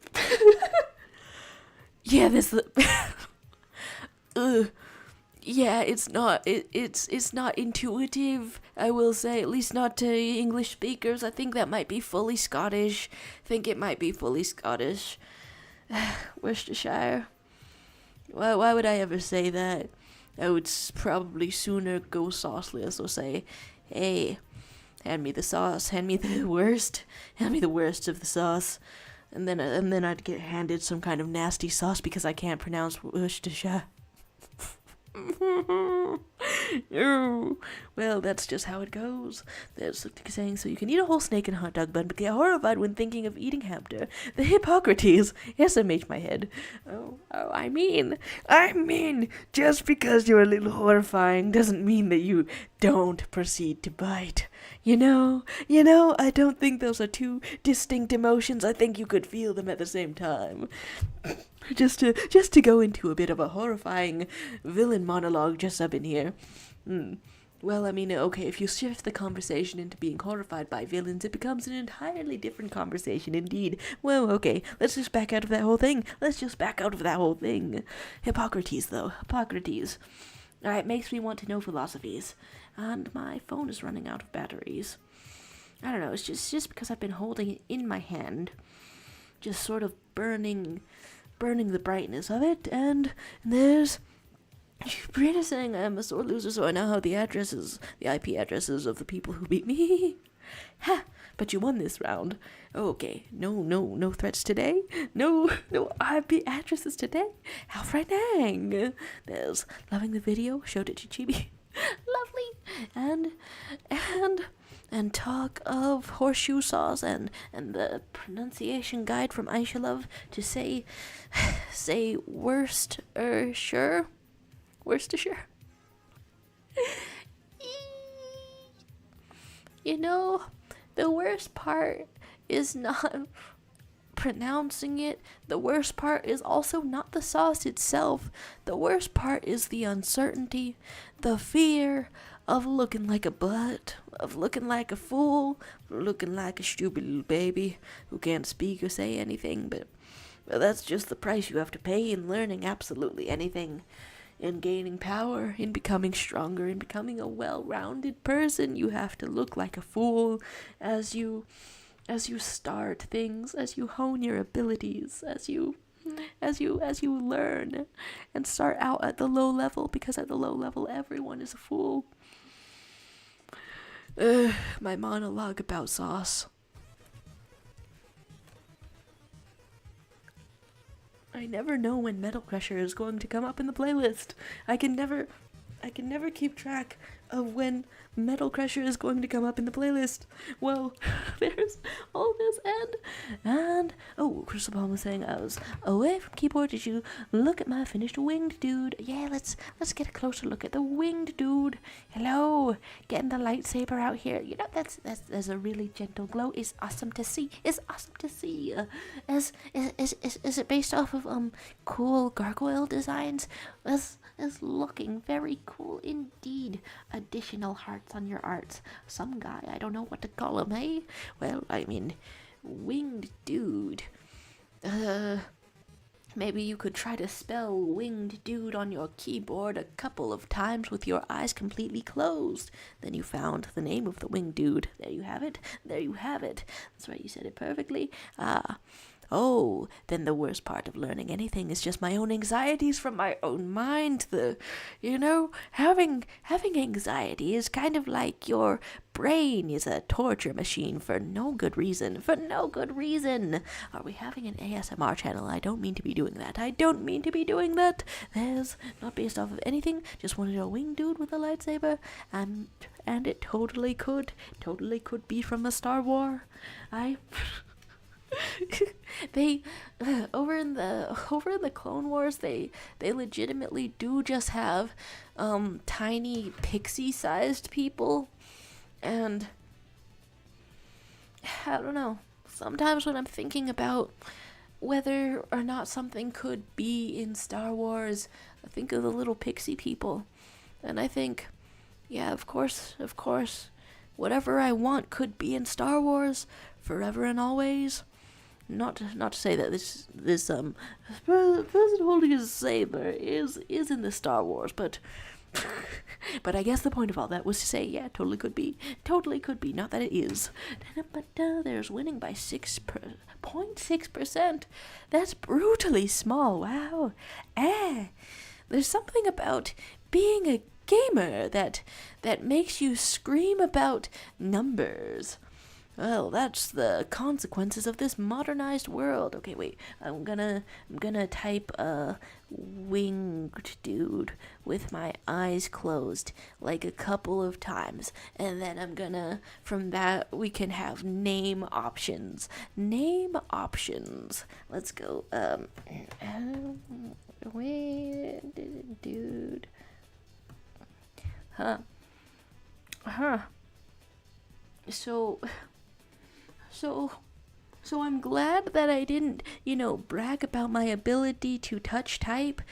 yeah, this yeah, it's not intuitive, I will say, at least not to English speakers. I think that might be fully Scottish. Worcestershire. Why would I ever say that? I would probably sooner go sauceless or say, hey, hand me the sauce, hand me the worst of the sauce. And then I'd get handed some kind of nasty sauce because I can't pronounce Worcestershire. Oh, well, that's just how it goes. There's a saying, so you can eat a whole snake in a hot dog bun, but get horrified when thinking of eating hamster. The Hippocrates. SMH my head. I mean, just because you're a little horrifying doesn't mean that you don't proceed to bite. You know, I don't think those are two distinct emotions. I think you could feel them at the same time. Just to go into a bit of a horrifying villain monologue just up in here. Well, I mean, okay, if you shift the conversation into being horrified by villains, it becomes an entirely different conversation indeed. Well, okay, let's just back out of that whole thing. Hippocrates, though. Hippocrates. It makes me want to know philosophies. And my phone is running out of batteries. I don't know, it's just because I've been holding it in my hand. Just sort of burning the brightness of it, and there's Brianna saying I'm a sore loser, so I now have the IP addresses of the people who beat me. Ha! But you won this round. Okay, no threats today. No IP addresses today. How frightening! There's loving the video, showed it to Chibi. Lovely, and talk of horseshoe saws and the pronunciation guide from Aisha Love to say Worcestershire. You know, the worst part is not pronouncing it. The worst part is also not the sauce itself. The worst part is the uncertainty, the fear of looking like a butt, of looking like a fool, looking like a stupid little baby who can't speak or say anything, but that's just the price you have to pay in learning absolutely anything, in gaining power, in becoming stronger, in becoming a well-rounded person. You have to look like a fool as you as you start things, as you hone your abilities, as you learn and start out at the low level, because at the low level everyone is a fool. My monologue about sauce. I never know when Metal Crusher is going to come up in the playlist. I can never keep track of when Metal Crusher is going to come up in the playlist. Well, there's all this and oh, Crystal Palm was saying I was away from keyboard. Did you look at my finished winged dude? Yeah, let's get a closer look at the winged dude. Hello, getting the lightsaber out here. You know, that's a really gentle glow. It's awesome to see. Is it based off of cool gargoyle designs? Is looking very cool indeed. Additional hearts on your arts. Some guy, I don't know what to call him, eh? Well, I mean, winged dude. Maybe you could try to spell winged dude on your keyboard a couple of times with your eyes completely closed. Then you found the name of the winged dude. There you have it. That's right, you said it perfectly. Oh, then the worst part of learning anything is just my own anxieties from my own mind. Having anxiety is kind of like your brain is a torture machine for no good reason. Are we having an ASMR channel? I don't mean to be doing that. There's not based off of anything. Just wanted a winged dude with a lightsaber, and it totally could be from a Star Wars. They over in the Clone Wars, they legitimately do just have tiny pixie-sized people, and I don't know. Sometimes when I'm thinking about whether or not something could be in Star Wars, I think of the little pixie people, and I think, yeah, of course, whatever I want could be in Star Wars forever and always. Not to say that this person holding his saber is in the Star Wars, but I guess the point of all that was to say, yeah, totally could be. Not that it is. But there's winning by 0.6%. That's brutally small. Wow. There's something about being a gamer that makes you scream about numbers. Well, that's the consequences of this modernized world. Okay, wait. I'm gonna type a winged dude with my eyes closed like a couple of times, and then from that we can have name options. Let's go. Winged dude. Huh. So I'm glad that I didn't, brag about my ability to type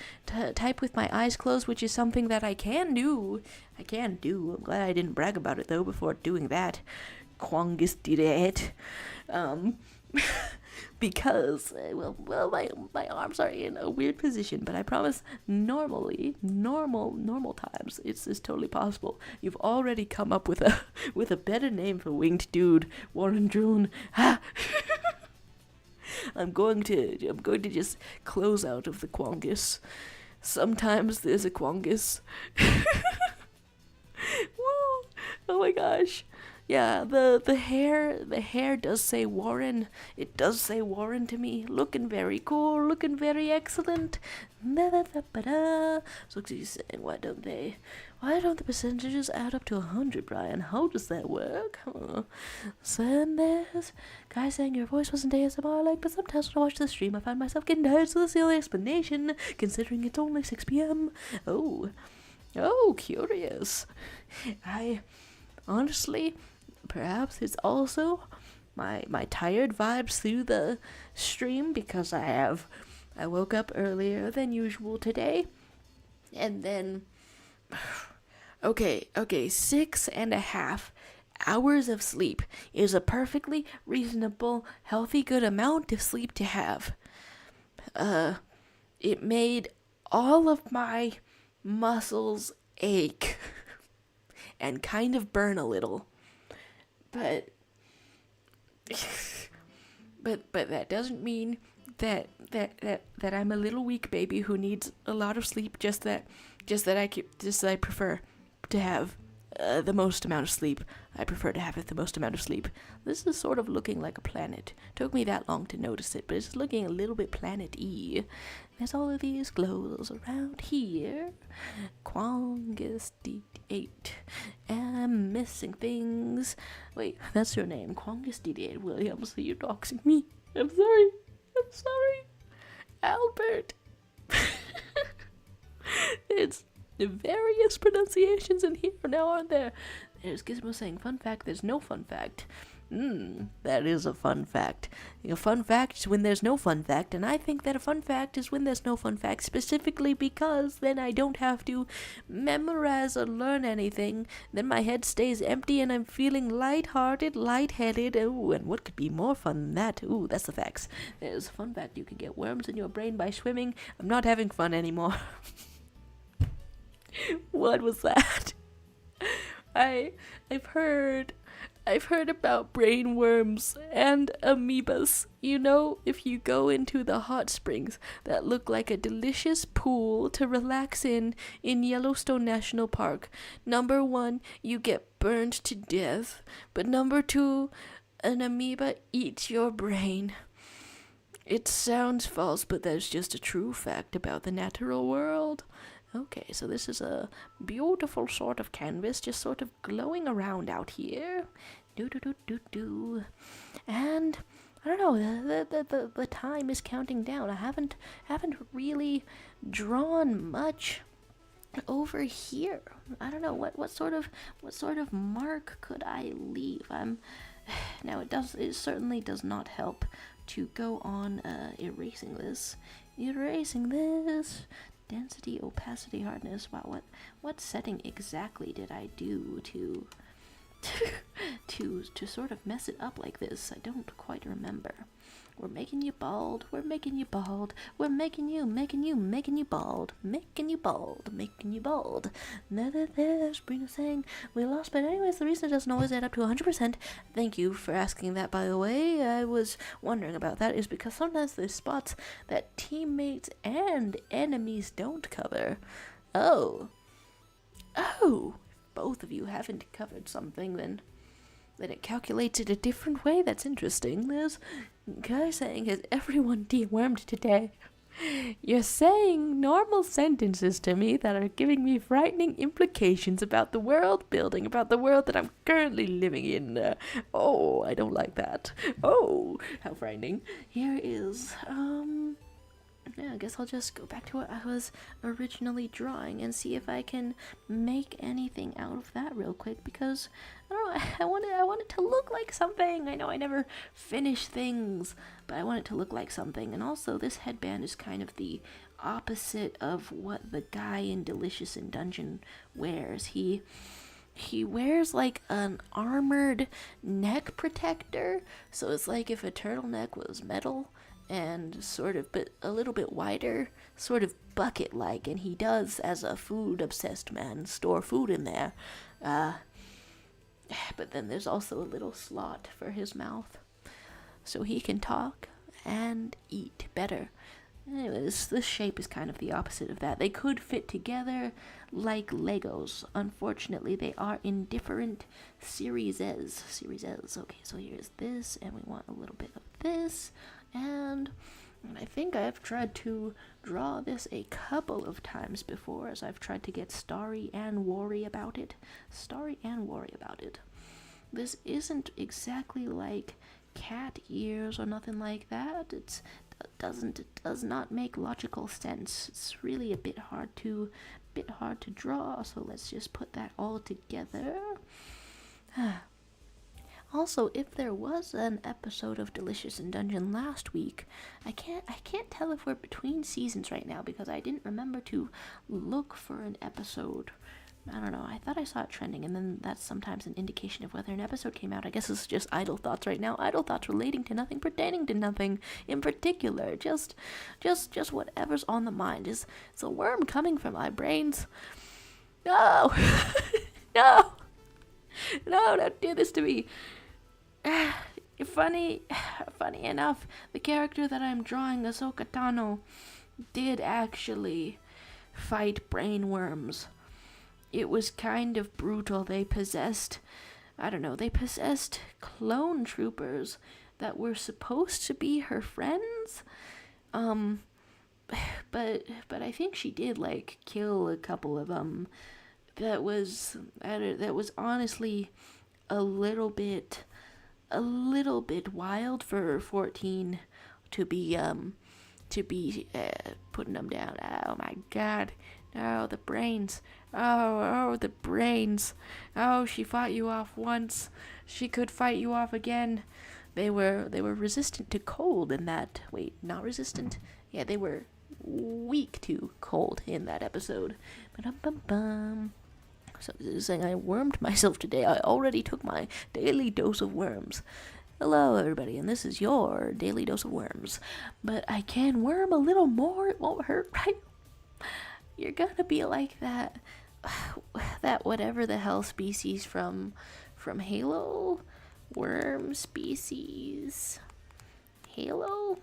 with my eyes closed, which is something that I can do. I'm glad I didn't brag about it, though, before doing that. Quangus did it. Because, my arms are in a weird position, but I promise normal times, it's totally possible. You've already come up with a better name for winged dude, Warren June. I'm going to just close out of the Quangus. Sometimes there's a Quangus. Woo! Oh my gosh. Yeah, the hair does say Warren. It does say Warren to me. Looking very cool, looking very excellent. So she's saying, why don't the percentages add up to 100, Brian? How does that work? Then there's guy saying your voice wasn't ASMR but sometimes when I watch the stream I find myself getting tired, so that's the only explanation, considering it's only 6 p.m. Oh, curious. Honestly, perhaps it's also my tired vibes through the stream, because I woke up earlier than usual today, and then okay, 6.5 hours of sleep is a perfectly reasonable, healthy, good amount of sleep to have. It made all of my muscles ache and kind of burn a little. But But that doesn't mean that I'm a little weak baby who needs a lot of sleep. Just that I prefer to have the most amount of sleep. I prefer to have the most amount of sleep. This is sort of looking like a planet. Took me that long to notice it, but it's looking a little bit planet-y. There's all of these glows around here. Quangus D8. I'm missing things. Wait, that's your name. Quangus D8 Williams. You're doxing me. I'm sorry. Albert. It's various pronunciations in here now, aren't there? There's Gizmo saying fun fact, there's no fun fact. That is a fun fact. A fun fact is when there's no fun fact, and I think that a fun fact is when there's no fun fact, specifically because then I don't have to memorize or learn anything. Then my head stays empty and I'm feeling lighthearted, lightheaded. Ooh, and what could be more fun than that? Ooh, that's the facts. There's a fun fact, you can get worms in your brain by swimming. I'm not having fun anymore. What was that? I've heard about brain worms and amoebas. You know, if you go into the hot springs that look like a delicious pool to relax in Yellowstone National Park, number 1, you get burned to death, but number 2, an amoeba eats your brain. It sounds false, but that's just a true fact about the natural world. Okay, so this is a beautiful sort of canvas, just sort of glowing around out here. Do. And I don't know, the time is counting down. I haven't really drawn much over here. I don't know what sort of mark could I leave. Now it certainly does not help to go on erasing this. Density, opacity, hardness. Wow, what setting exactly did I do to sort of mess it up like this? I don't quite remember. We're making you bald. We're making you bald. We're making you bald. Making you bald. There's Brina saying we lost, but anyways, the reason it doesn't always add up to 100%. Thank you for asking that, by the way. I was wondering about that. Is because sometimes there's spots that teammates and enemies don't cover. Oh. If both of you haven't covered something, then it calculates it a different way. That's interesting. There's a guy saying, has everyone dewormed today? You're saying normal sentences to me that are giving me frightening implications about the world building, about the world that I'm currently living in. Oh, I don't like that. Oh, how frightening. Here is, yeah, I guess I'll just go back to what I was originally drawing and see if I can make anything out of that real quick, because I don't know, I want it to look like something. I know I never finish things, but I want it to look like something. And also, this headband is kind of the opposite of what the guy in Delicious in Dungeon wears. He wears like an armored neck protector, so it's like if a turtleneck was metal and sort of, but a little bit wider, sort of bucket-like, and he does, as a food-obsessed man, store food in there. But then there's also a little slot for his mouth, so he can talk and eat better. Anyways, this shape is kind of the opposite of that. They could fit together like Legos. Unfortunately, they are in different series. Okay, so here's this, and we want a little bit of this, and I think I've tried to draw this a couple of times before, as I've tried to get starry and worry about it. This isn't exactly like cat ears or nothing like that. It does not make logical sense. It's really a bit hard to draw, so let's just put that all together. Also, if there was an episode of Delicious in Dungeon last week, I can't tell if we're between seasons right now, because I didn't remember to look for an episode. I don't know, I thought I saw it trending, and then that's sometimes an indication of whether an episode came out. I guess it's just idle thoughts right now. Idle thoughts relating to nothing, pertaining to nothing in particular. Just whatever's on the mind. Is a worm coming from my brains? No! No, don't do this to me. funny enough, the character that I'm drawing, Ahsoka Tano, did actually fight brain worms. It was kind of brutal. They possessed clone troopers that were supposed to be her friends. But I think she did like kill a couple of them. That was honestly a little bit wild for 14 to be putting them down. Oh my god. Oh, the brains. Oh, the brains. Oh, she fought you off once. She could fight you off again. They were resistant to cold in that. Wait, not resistant? Yeah, they were weak to cold in that episode. Ba-dum-bum-bum. So this is saying I wormed myself today. I already took my daily dose of worms. Hello, everybody, and this is your daily dose of worms. But I can worm a little more. It won't hurt, right? You're gonna be like that whatever the hell species from Halo, worm species. Halo.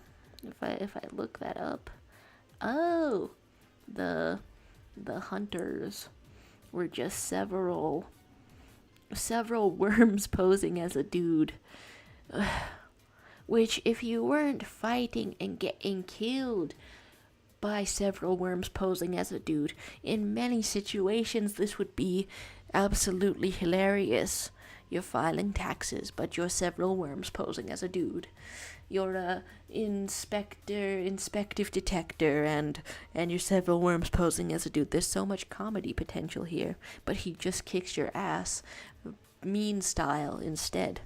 If I look that up, oh, the hunters were just several worms posing as a dude. Which, if you weren't fighting and getting killed by several worms posing as a dude, in many situations this would be absolutely hilarious. You're filing taxes, but you're several worms posing as a dude. You're a inspective detector, and you're several worms posing as a dude. There's so much comedy potential here, but he just kicks your ass, mean style instead,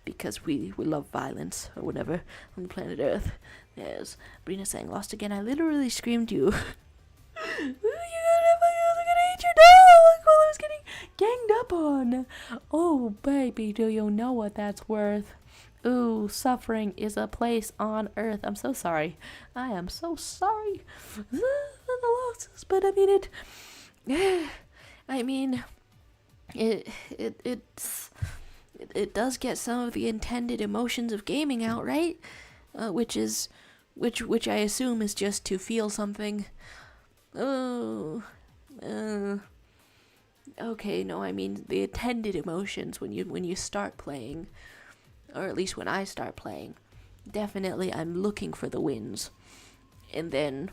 because we love violence or whatever on the planet Earth. There's Brina saying, "Lost again." I literally screamed you. You're gonna eat your dog while I was getting ganged up on. Oh, baby, do you know what that's worth? Ooh, suffering is a place on Earth. I'm so sorry. I am so sorry for the losses, but I mean, it does get some of the intended emotions of gaming out, right? Which I assume is just to feel something. Oh, okay, no, I mean the intended emotions when you start playing, or at least when I start playing. Definitely, I'm looking for the wins, and then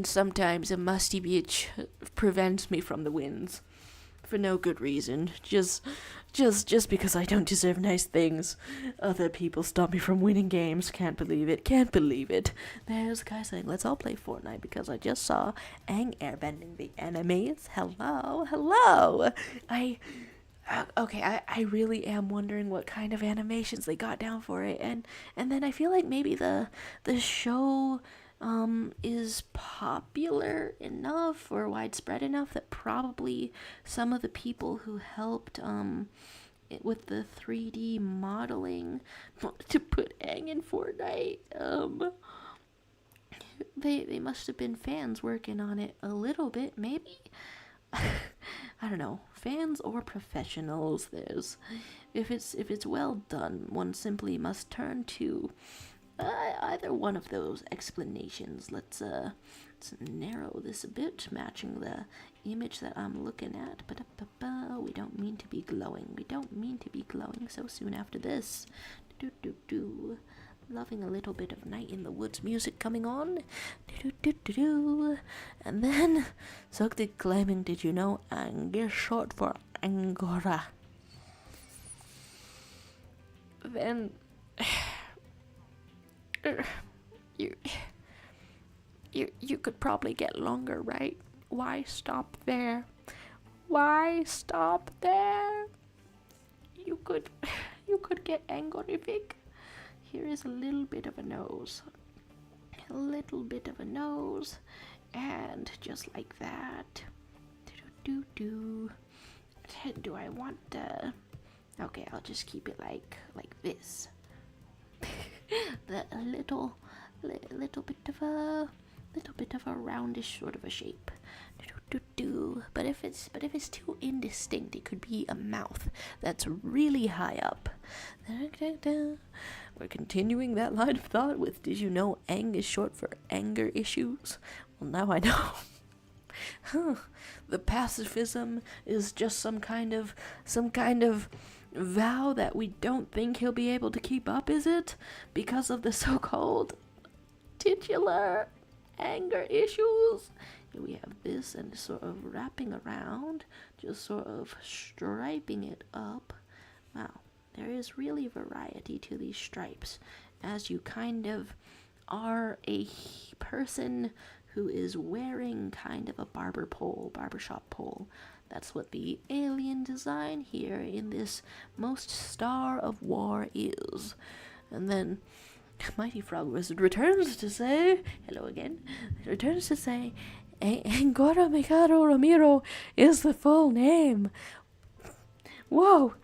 sometimes a musty beach prevents me from the wins. For no good reason, just because I don't deserve nice things. Other people stop me from winning games. Can't believe it. There's a guy saying, "Let's all play Fortnite," because I just saw Aang airbending the enemies. Hello. I really am wondering what kind of animations they got down for it, and then I feel like maybe the show is popular enough or widespread enough that probably some of the people who helped with the 3D modeling to put Aang in Fortnite, they must have been fans working on it a little bit, maybe. I don't know, fans or professionals. There's if it's well done, one simply must turn to either one of those explanations. Let's narrow this a bit, matching the image that I'm looking at. We don't mean to be glowing so soon after this. Loving a little bit of Night in the Woods music coming on. And then Sokti claiming, "Did you know Ang is short for Angora?" Then you could probably get longer, right? Why stop there? You could get angorific. Here is a little bit of a nose, and just like that. Do I want okay, I'll just keep it like this. A little bit of a roundish sort of a shape. But if it's too indistinct, it could be a mouth that's really high up. We're continuing that line of thought with, did you know ang is short for anger issues? Well, now I know. The pacifism is just some kind of vow that we don't think he'll be able to keep up, is it? Because of the so-called titular anger issues. Here we have this and sort of wrapping around, just sort of striping it up. Wow, there is really variety to these stripes, as you kind of are a person who is wearing kind of a barbershop pole. That's what the alien design here in this most Star of War is. And then Mighty Frog Wizard returns to say, hello again, returns to say, Angora Mikado Ramiro is the full name. Whoa.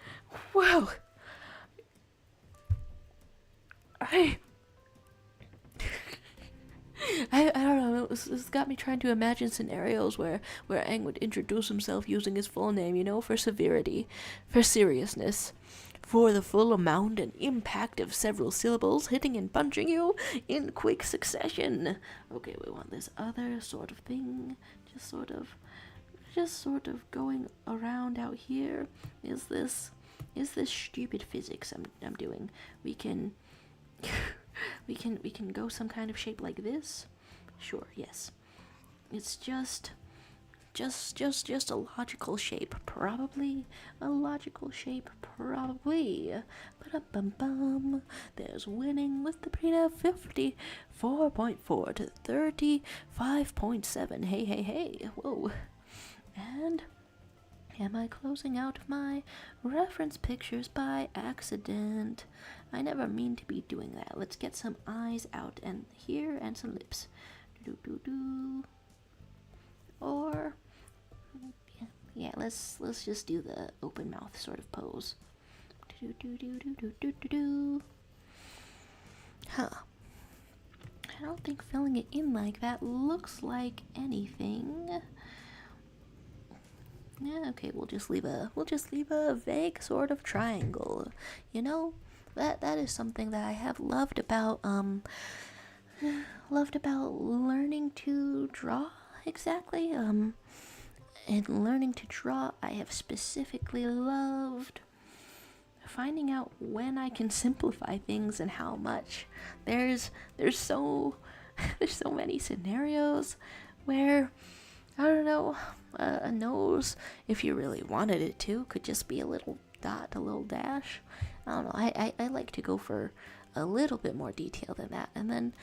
I don't know, it's got me trying to imagine scenarios where Aang would introduce himself using his full name, you know, for severity, for seriousness, for the full amount and impact of several syllables hitting and punching you in quick succession. Okay, we want this other sort of thing, just sort of going around out here. Is this stupid physics I'm doing? We can we can go some kind of shape like this. Sure, yes. It's just a logical shape, probably. A logical shape, probably. Ba-dum-bum-bum. There's winning with the prenup 54.4 to 35.7. Hey. Whoa. And am I closing out my reference pictures by accident? I never mean to be doing that. Let's get some eyes out and here and some lips. Do. Or yeah, let's just do the open mouth sort of pose. Do. Huh. I don't think filling it in like that looks like anything. Yeah, okay, we'll just leave a vague sort of triangle. You know, that is something that I have loved about learning to draw, exactly. In learning to draw, I have specifically loved finding out when I can simplify things and how much. There's so many scenarios where, I don't know, a nose, if you really wanted it to, could just be a little dot, a little dash. I don't know. I like to go for a little bit more detail than that, and then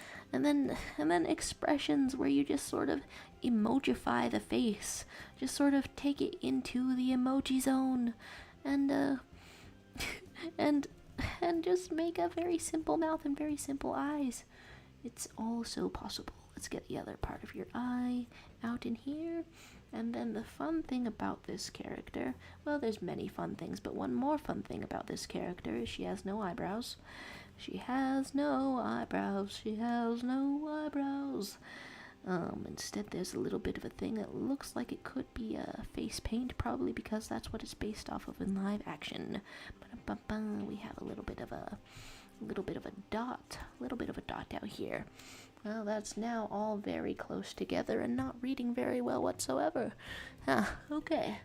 expressions where you just sort of emojify the face, just sort of take it into the emoji zone, and and just make a very simple mouth and very simple eyes. It's also possible. Let's get the other part of your eye out in here. And then the fun thing about this character, well, there's many fun things, but one more fun thing about this character is she has no eyebrows. Instead there's a little bit of a thing that looks like it could be a face paint, probably because that's what it's based off of in live action. We have a little bit of a dot out here. Well, that's now all very close together and not reading very well whatsoever. Okay.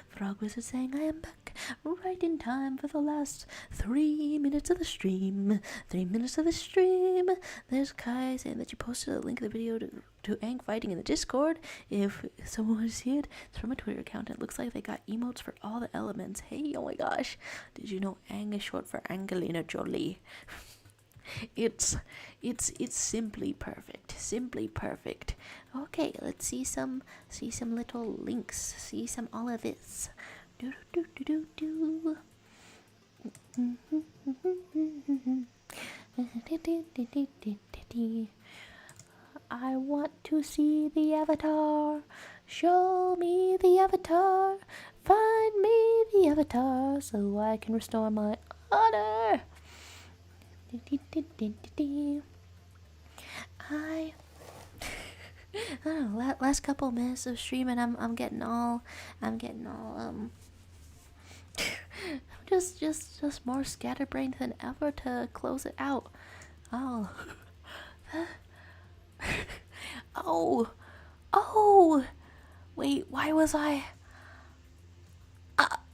Frog Wizard saying I am back right in time for the last 3 minutes of the stream. 3 minutes of the stream. There's Kai saying that you posted a link of the video to Aang fighting in the Discord. If someone wants to see it, it's from a Twitter account. It looks like they got emotes for all the elements. Hey, oh my gosh. Did you know Aang is short for Angelina Jolie? It's simply perfect. Okay, let's see some little links. See some all of this. Do. I want to see the avatar. Show me the avatar. Find me the avatar so I can restore my honor. I don't know, last couple minutes of streaming, I'm getting all just more scatterbrained than ever to close it out. Oh. Oh, wait, why was I?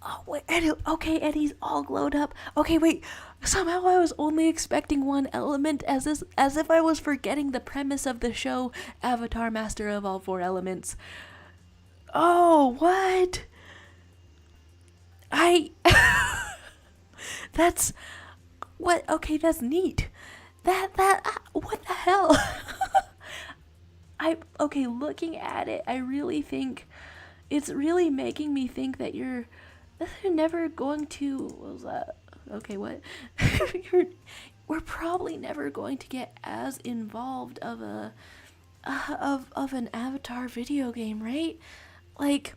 Oh, wait, Eddie, okay, Eddie's all glowed up. Okay, wait, somehow I was only expecting one element, as if I was forgetting the premise of the show, Avatar, Master of all 4 elements. Oh, what? That's, what, okay, that's neat. What the hell? Okay, looking at it, I really think it's really making me think that you're never going to, what was that? Okay, what? We're probably never going to get as involved of an Avatar video game, right? Like,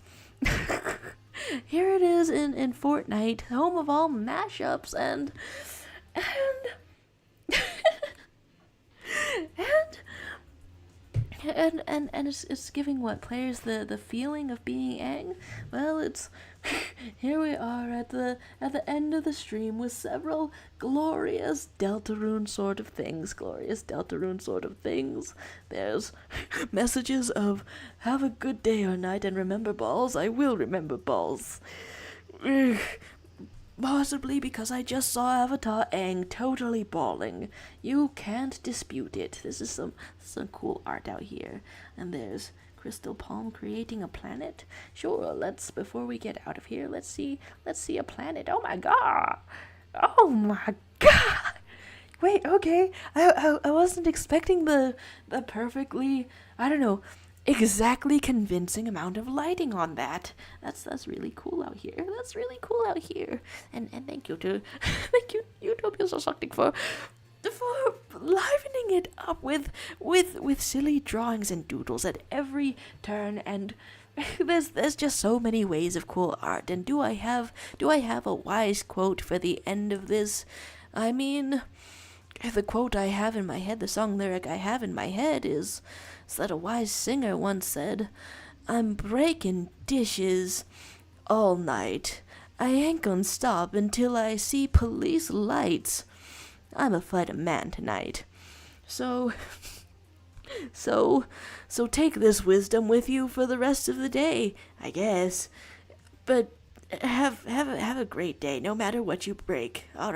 here it is in Fortnite, home of all mashups, and and it's giving what players the feeling of being Aang. Well, it's here we are at the end of the stream with several glorious Deltarune sort of things. There's messages of have a good day or night and remember balls. I will remember balls. Possibly because I just saw Avatar Aang totally bawling. You can't dispute it. This is some cool art out here. And there's Crystal Palm creating a planet. Sure, before we get out of here, let's see a planet. Oh my god! Wait, okay. I wasn't expecting the perfectly, I don't know, exactly convincing amount of lighting on that. That's really cool out here. And thank you to Utopia Society for livening it up with silly drawings and doodles at every turn, and there's just so many ways of cool art. And do I have a wise quote for the end of this? I mean, the quote I have in my head, the song lyric I have in my head is that a wise singer once said, I'm breaking dishes all night. I ain't gonna stop until I see police lights. I'm a fight a man tonight. So take this wisdom with you for the rest of the day, I guess. But have a great day, no matter what you break. All right.